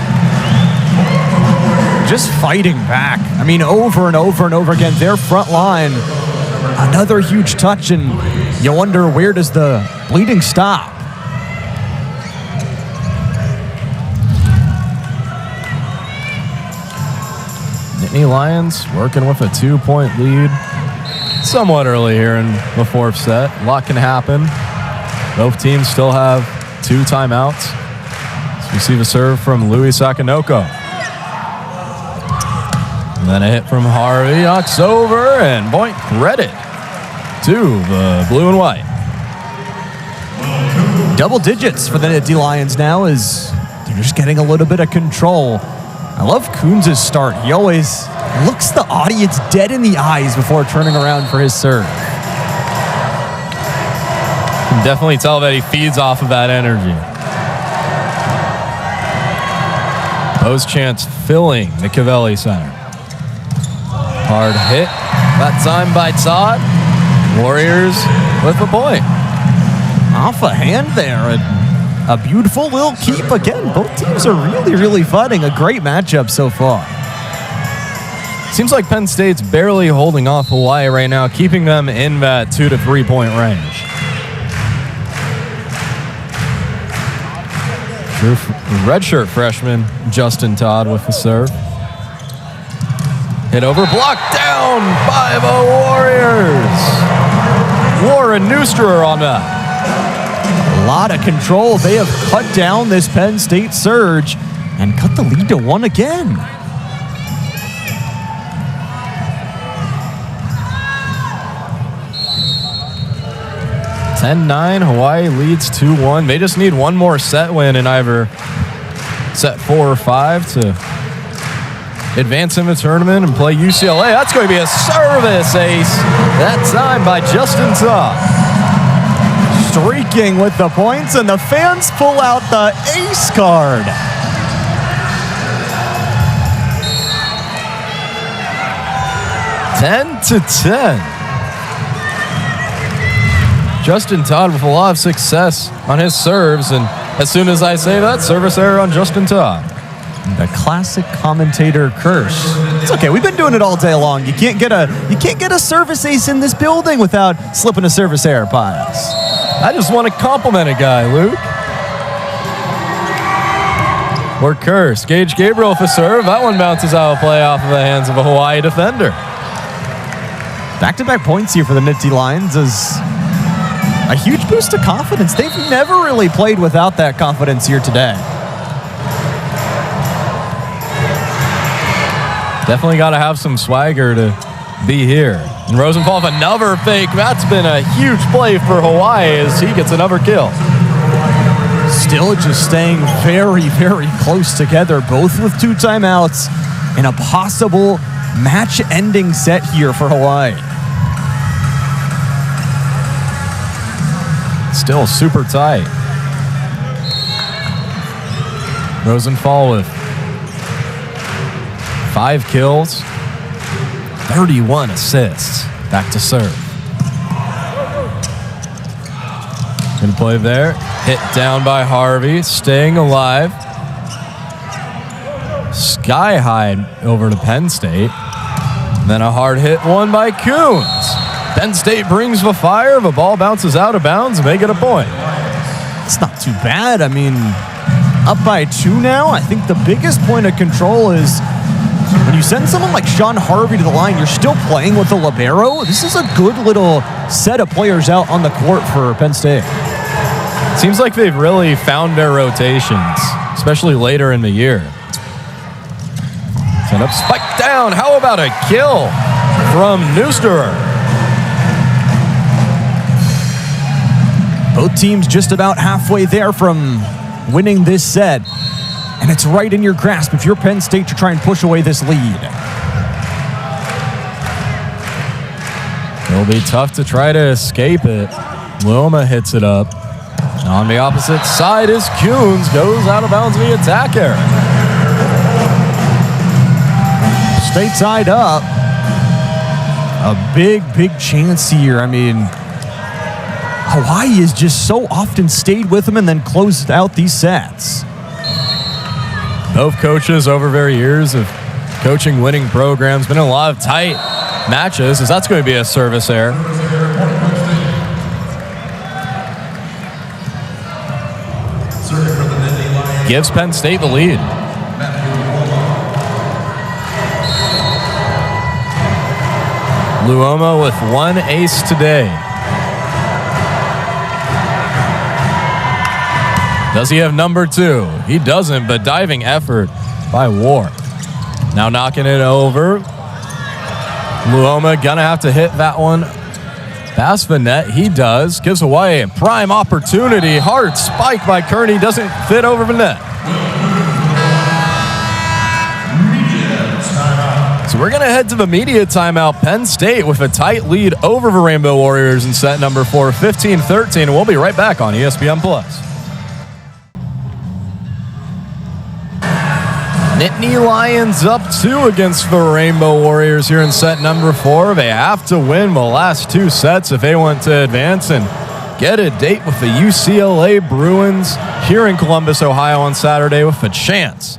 S1: Just fighting back. I mean, over and over and over again. Their front line, another huge touch, and you wonder, where does the bleeding stop?
S2: Nittany Lions working with a 2-point lead. Somewhat early here in the 4th set. A lot can happen. Both teams still have 2 timeouts. So we see the serve from Louis Sakanoko. And then a hit from Harvey. Knocks over, and point credit to the blue and white.
S1: Double digits for the Nittany Lions now as they're just getting a little bit of control. I love Coons' start. He always looks the audience dead in the eyes before turning around for his serve.
S2: You can definitely tell that he feeds off of that energy. Post chance filling the Cavelli Center. Hard hit. That time by Todd. Warriors with the point.
S1: Off a hand there. A beautiful little keep again. Both teams are really, really fighting. A great matchup so far.
S2: Seems like Penn State's barely holding off Hawaii right now, keeping them in that 2 to 3 point range. Redshirt freshman Justin Todd with the serve. Hit over, blocked down by the Warriors. Warren Neusterer on that.
S1: A lot of control. They have cut down this Penn State surge and cut the lead to 1 again.
S2: (10-9), Hawaii leads 2-1. They just need one more set win in either set 4 or 5 to advance in the tournament and play UCLA. That's going to be a service ace. That time by Justin Todd.
S1: Streaking with the points, and the fans pull out the ace card. (10-10). Justin Todd with a lot of success on his serves, and as soon as I say that, service error on Justin Todd. The classic commentator curse. It's okay. We've been doing it all day long. You can't get a service ace in this building without slipping a service error pass.
S2: I just want to compliment a guy, Luke. We're cursed. Gage Gabriel for serve. That one bounces out of play off of the hands of a Hawaii defender.
S1: Back-to-back points here for the Nittany Lions is a huge boost to confidence. They've never really played without that confidence here today.
S2: Definitely got to have some swagger to be here. And Rosenthal with another fake. That's been a huge play for Hawaii as he gets another kill.
S1: Still just staying very, very close together, both with 2 timeouts in a possible match-ending set here for Hawaii.
S2: Still super tight. Rosenthal with 5 kills, 31 assists. Back to serve. Good play there. Hit down by Harvey, staying alive. Sky high over to Penn State. Then a hard hit one by Coons. Penn State brings the fire. The ball bounces out of bounds and they get a point.
S1: It's not too bad. I mean, up by 2 now. I think the biggest point of control is when you send someone like Sean Harvey to the line, you're still playing with the libero. This is a good little set of players out on the court for Penn State.
S2: Seems like they've really found their rotations, especially later in the year. Set up, spike down. How about a kill from Neusterer?
S1: Both teams just about halfway there from winning this set. And it's right in your grasp if you're Penn State to try and push away this lead.
S2: It'll be tough to try to escape it. Wilma hits it up. On the opposite side is Coons. Goes out of bounds the attacker.
S1: Stay tied up. A big, big chance here. I mean, Hawaii has just so often stayed with them and then closed out these sets.
S2: Both coaches over their years of coaching winning programs been in a lot of tight matches, as that's going to be a service error. Gives Penn State the lead. Luoma with 1 ace today. Does he have number 2? He doesn't, but diving effort by War. Now knocking it over. Luoma gonna have to hit that one past the net. He does. Gives Hawaii a prime opportunity. Hard spike by Kearney. Doesn't fit over the net. So we're going to head to the media timeout. Penn State with a tight lead over the Rainbow Warriors in set number 4, 15-13. And we'll be right back on ESPN+. Nittany Lions up 2 against the Rainbow Warriors here in set number 4. They have to win the last 2 sets if they want to advance and get a date with the UCLA Bruins here in Columbus, Ohio on Saturday with a chance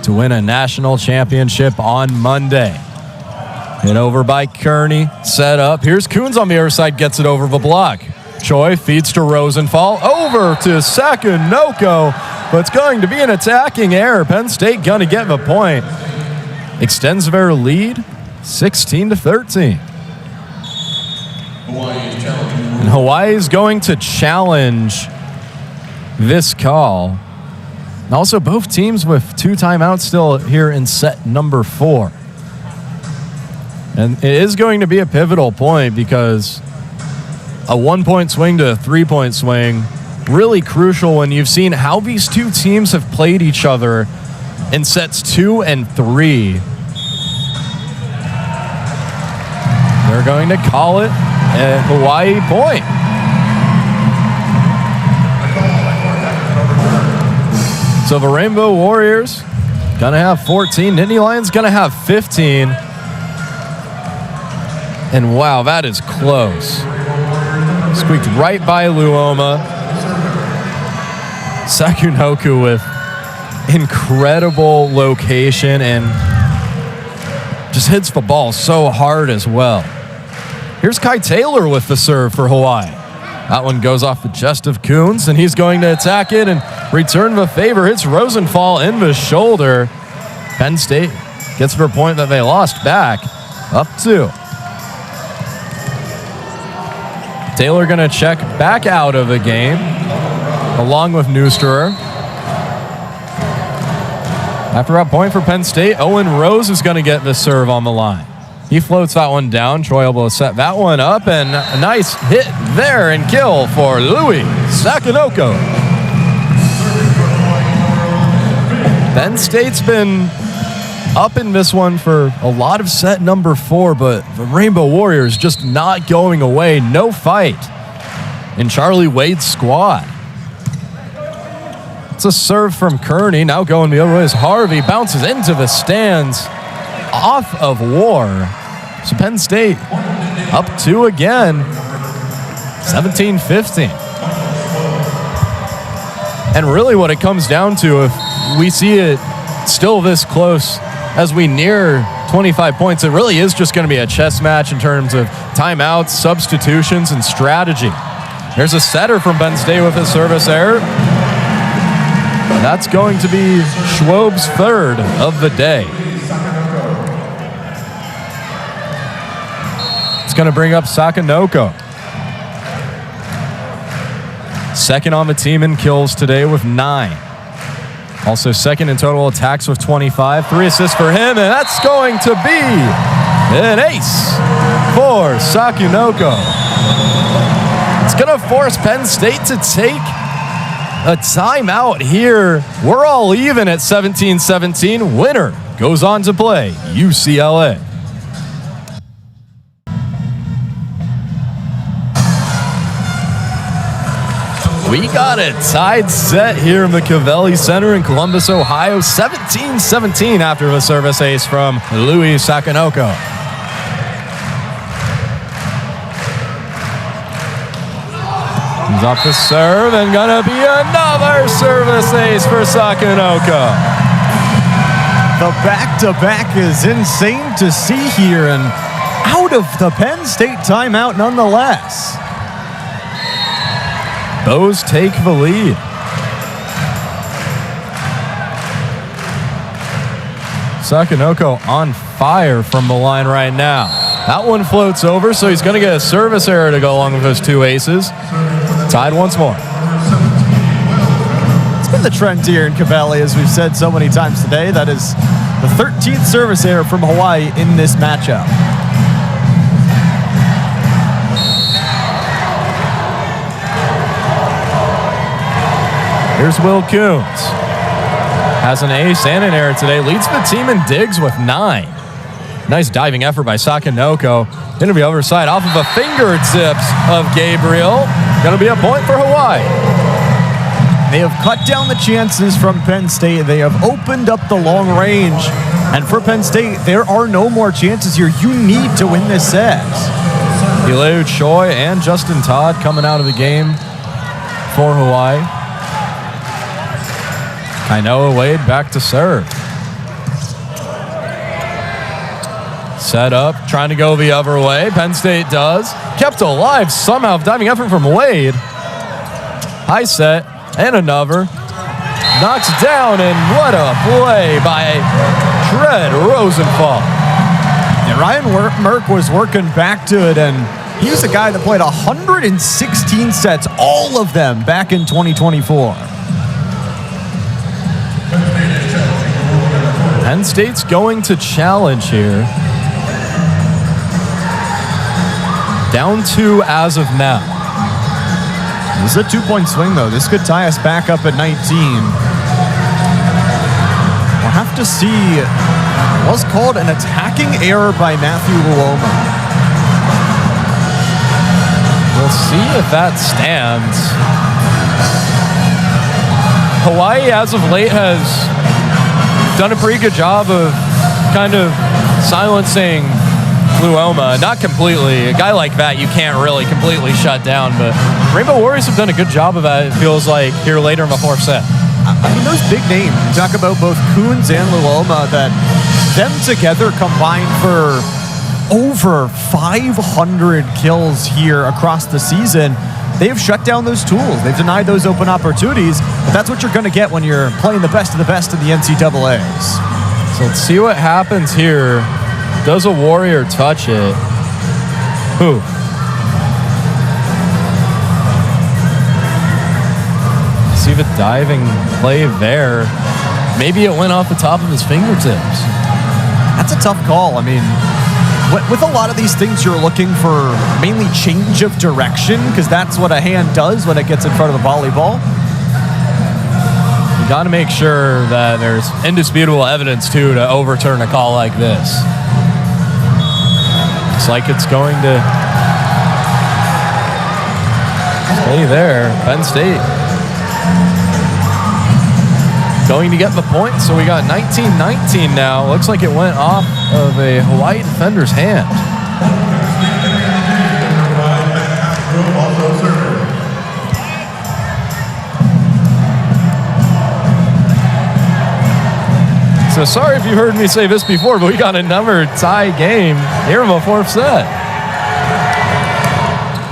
S2: to win a national championship on Monday. Hit over by Kearney, set up. Here's Coons on the other side, gets it over the block. Choi feeds to Rosenthal, over to Sakanoko, but it's going to be an attacking error. Penn State going to get the point. Extends their lead, 16-13. And Hawaii is going to challenge this call. And also, both teams with 2 timeouts still here in set number 4. And it is going to be a pivotal point because a 1-point swing to a 3-point swing, really crucial when you've seen how these 2 teams have played each other in sets 2 and 3. They're going to call it a Hawaii point. So the Rainbow Warriors gonna have 14. Nittany Lions gonna have 15. And wow, that is close. Squeaked right by Luoma. Sakunoku with incredible location and just hits the ball so hard as well. Here's Kai Taylor with the serve for Hawaii. That one goes off the chest of Coons, and he's going to attack it and return the favor. Hits Rosenthal in the shoulder. Penn State gets their point that they lost back, up 2. Taylor going to check back out of the game, along with Neusterer. After that point for Penn State, Owen Rose is going to get the serve on the line. He floats that one down. Troy able to set that one up, and a nice hit there and kill for Louis Sakanoko. Penn State's been up in this one for a lot of set number 4, but the Rainbow Warriors just not going away. No fight in Charlie Wade's squad. It's a serve from Kearney. Now going the other way is Harvey. Bounces into the stands off of War. So Penn State up 2 again, 17-15. And really what it comes down to, if we see it still this close as we near 25 points, it really is just going to be a chess match in terms of timeouts, substitutions, and strategy. There's a setter from Penn State with a service error. That's going to be Schwab's 3rd of the day. It's going to bring up Sakanoko. 2nd on the team in kills today with 9. Also 2nd in total attacks with 25. 3 assists for him, and that's going to be an ace for Sakanoko. It's going to force Penn State to take a timeout here. We're all even at 17-17. Winner goes on to play UCLA. We got a tied set here in the Cavelli Center in Columbus, Ohio. 17-17 after the service ace from Louis Sakanoko. He's off the serve and gonna be another service ace for Sakanoko.
S1: The back-to-back is insane to see here, and out of the Penn State timeout nonetheless.
S2: Those take the lead. Sakanoko on fire from the line right now. That one floats over, so he's going to get a service error to go along with those 2 aces. Tied once more.
S1: It's been the trend here in Cavelli, as we've said so many times today. That is the 13th service error from Hawaii in this matchup.
S2: Here's Will Coons. Has an ace and an error today. Leads the team in digs with 9. Nice diving effort by Sakanoko. Into the other side off of the fingertips of Gabriel. Going to be a point for Hawaii.
S1: They have cut down the chances from Penn State. They have opened up the long range. And for Penn State, there are no more chances here. You need to win this set.
S2: Eliud Choi and Justin Todd coming out of the game for Hawaii. Kainoa Wade back to serve. Set up, trying to go the other way. Penn State does. Kept alive somehow. Diving effort from Wade. High set, and another. Knocks down, and what a play by Tread Rosenthal.
S1: And Ryan Merck was working back to it, and he was a guy that played 116 sets, all of them back in 2024.
S2: Penn State's going to challenge here. Down 2 as of now.
S1: This is a 2-point swing, though. This could tie us back up at 19. We'll have to see. It was called an attacking error by Matthew Luoma.
S2: We'll see if that stands. Hawaii, as of late, has done a pretty good job of kind of silencing Luoma. Not completely. A guy like that you can't really completely shut down, but Rainbow Warriors have done a good job of that, it feels like, here later in the fourth set.
S1: I mean, those big names, you talk about both Coons and Luoma, that them together combined for over 500 kills here across the season. They've shut down those tools. They've denied those open opportunities, but that's what you're going to get when you're playing the best of the best in the NCAAs.
S2: So let's see what happens here. Does a Warrior touch it? Who? See the diving play there. Maybe it went off the top of his fingertips.
S1: That's a tough call. I mean, with a lot of these things, you're looking for mainly change of direction, because that's what a hand does when it gets in front of the volleyball.
S2: You got to make sure that there's indisputable evidence, too, to overturn a call like this. Looks like it's going to stay there. Penn State going to get the point, so we got 19-19 now. Looks like it went off of a Hawaii defender's hand. So sorry if you heard me say this before, but we got another tie game here in the fourth set.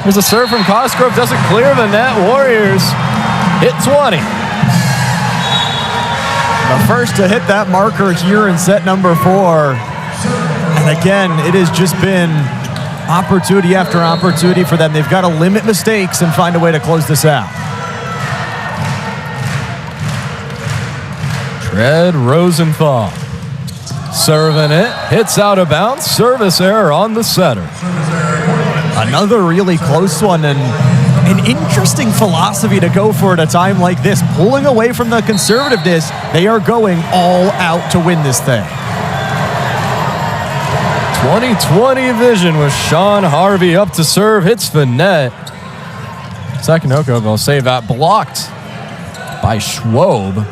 S2: There's a serve from Cosgrove, doesn't clear the net. Warriors hit 20.
S1: The first to hit that marker here in set number 4. And again, it has just been opportunity after opportunity for them. They've got to limit mistakes and find a way to close this out.
S2: Tread Rosenthal serving it, hits out of bounds, service error on the setter.
S1: Another really close one, and an interesting philosophy to go for at a time like this. Pulling away from the conservativeness, they are going all out to win this thing.
S2: 2020 vision with Sean Harvey up to serve, hits the net. Sakanoko will save that, blocked by Schwob.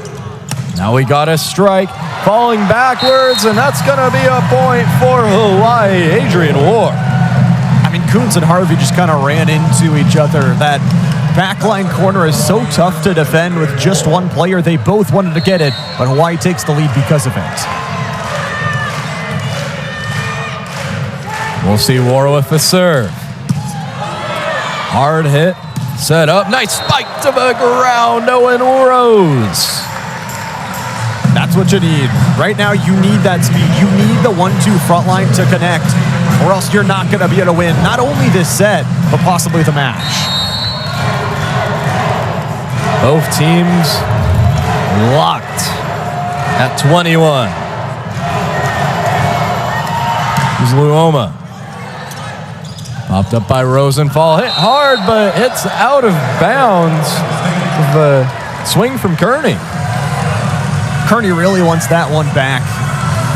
S2: Now we got a strike, falling backwards, and that's going to be a point for Hawaii. Adrian Ward.
S1: I mean, Coons and Harvey just kind of ran into each other. That backline corner is so tough to defend with just one player. They both wanted to get it, but Hawaii takes the lead because of it.
S2: We'll see War with the serve. Hard hit, set up, nice spike to the ground, Owen Rose.
S1: That's what you need. Right now, you need that speed. You need the 1-2 front line to connect, or else you're not going to be able to win not only this set, but possibly the match.
S2: Both teams locked at 21. Here's Luoma. Popped up by Rosenthal. Hit hard, but it's out of bounds with a swing from Kearney.
S1: Kearney really wants that one back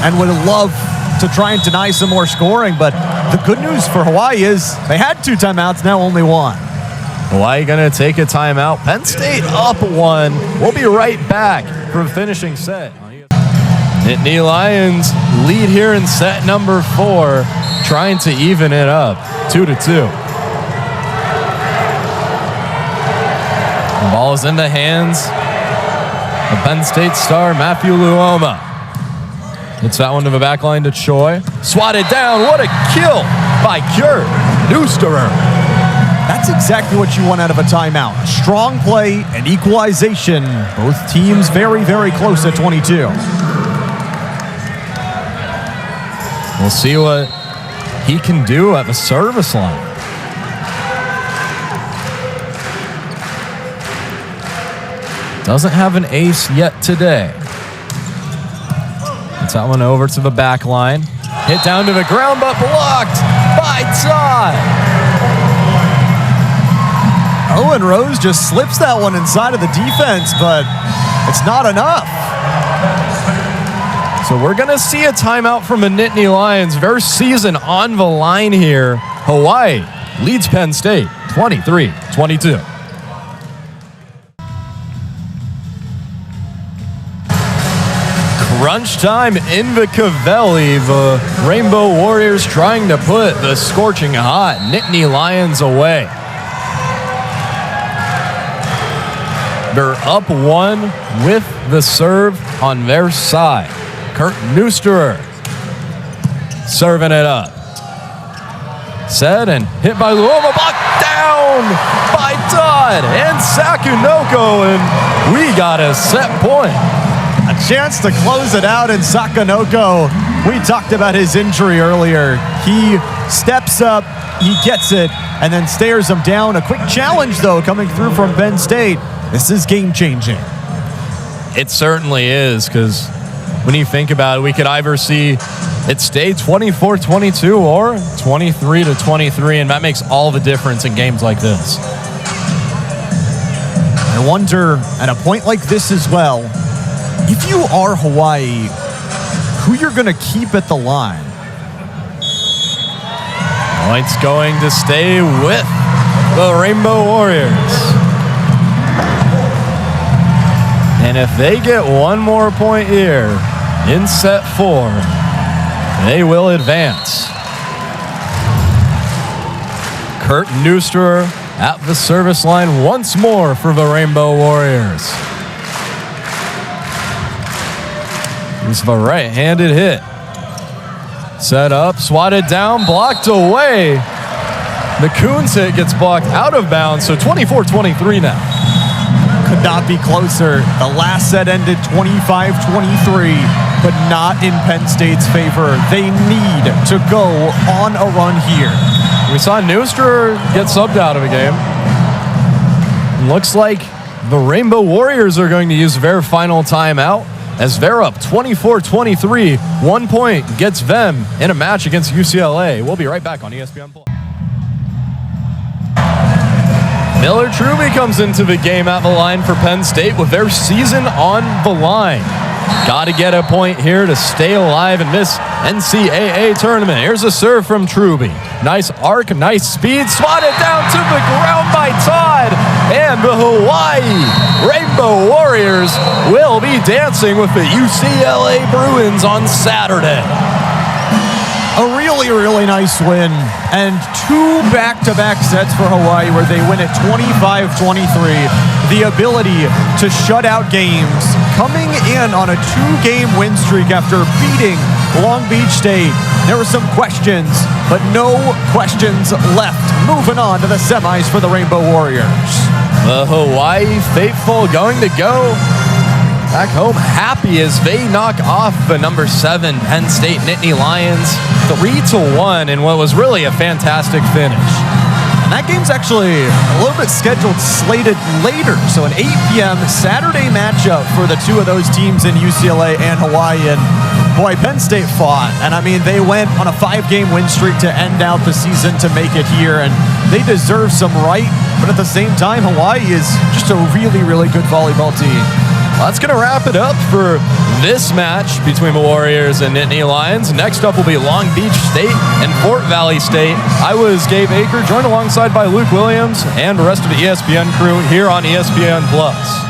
S1: and would love to try and deny some more scoring, but the good news for Hawaii is they had 2 timeouts, now only 1.
S2: Hawaii going to take a timeout. Penn State up 1. We'll be right back for a finishing set. Nittany Lions lead here in set number 4, trying to even it up, 2-2. The ball is in the hands of Penn State star Matthew Luoma. Hits that one to the back line to Choi. Swatted down. What a kill by Kurt Neusterer.
S1: That's exactly what you want out of a timeout. Strong play and equalization. Both teams very, very close at 22.
S2: We'll see what he can do at the service line. Doesn't have an ace yet today. Gets that one over to the back line. Hit down to the ground, but blocked by Todd.
S1: Owen Rose just slips that one inside of the defense, but it's not enough.
S2: So we're going to see a timeout from the Nittany Lions. Their season on the line here. Hawaii leads Penn State 23-22. Crunch time in the Cavelli. The Rainbow Warriors trying to put the scorching hot Nittany Lions away. They're up 1 with the serve on their side. Kurt Neusterer serving it up. Set and hit by Luoma. Blocked down by Todd and Sakunoko, and we got a set point.
S1: A chance to close it out, and Sakunoko, we talked about his injury earlier. He steps up, he gets it, and then stares him down. A quick challenge, though, coming through from Penn State. This is game-changing.
S2: It certainly is, because when you think about it, we could either see it stay 24-22 or 23-23, and that makes all the difference in games like this.
S1: I wonder, at a point like this as well, if you are Hawaii, who you're going to keep at the line.
S2: Points going to stay with the Rainbow Warriors. And if they get one more point here in set 4, they will advance. Kurt Neusterer at the service line once more for the Rainbow Warriors. It's the right-handed hit. Set up, swatted down, blocked away. The Coons hit gets blocked out of bounds, so 24-23 now.
S1: Could not be closer. The last set ended 25-23, but not in Penn State's favor. They need to go on a run here.
S2: We saw Neusterer get subbed out of the game. Looks like the Rainbow Warriors are going to use their final timeout as they're up 24-23. 1 point gets them in a match against UCLA. We'll be right back on ESPN+. Miller Truby comes into the game at the line for Penn State with their season on the line. Got to get a point here to stay alive in this NCAA tournament. Here's a serve from Truby. Nice arc, nice speed, swatted down to the ground by Todd. And the Hawaii Rainbow Warriors will be dancing with the UCLA Bruins on Saturday.
S1: A really, really nice win, and 2 back-to-back sets for Hawaii where they win at 25-23. The ability to shut out games, coming in on a 2-game win streak after beating Long Beach State. There were some questions, but no questions left. Moving on to the semis for the Rainbow Warriors.
S2: The Hawaii faithful going to go back home happy as they knock off the number 7 Penn State Nittany Lions 3-1 in what was really a fantastic finish.
S1: And that game's actually a little bit scheduled, slated later. So an 8 p.m. Saturday matchup for the 2 of those teams in UCLA and Hawaii. And boy, Penn State fought. And I mean, they went on a 5-game win streak to end out the season to make it here. And they deserve some right. But at the same time, Hawaii is just a really, really good volleyball team.
S2: That's going to wrap it up for this match between the Warriors and Nittany Lions. Next up will be Long Beach State and Fort Valley State. I was Gabe Aker, joined alongside by Luke Williams and the rest of the ESPN crew here on ESPN+.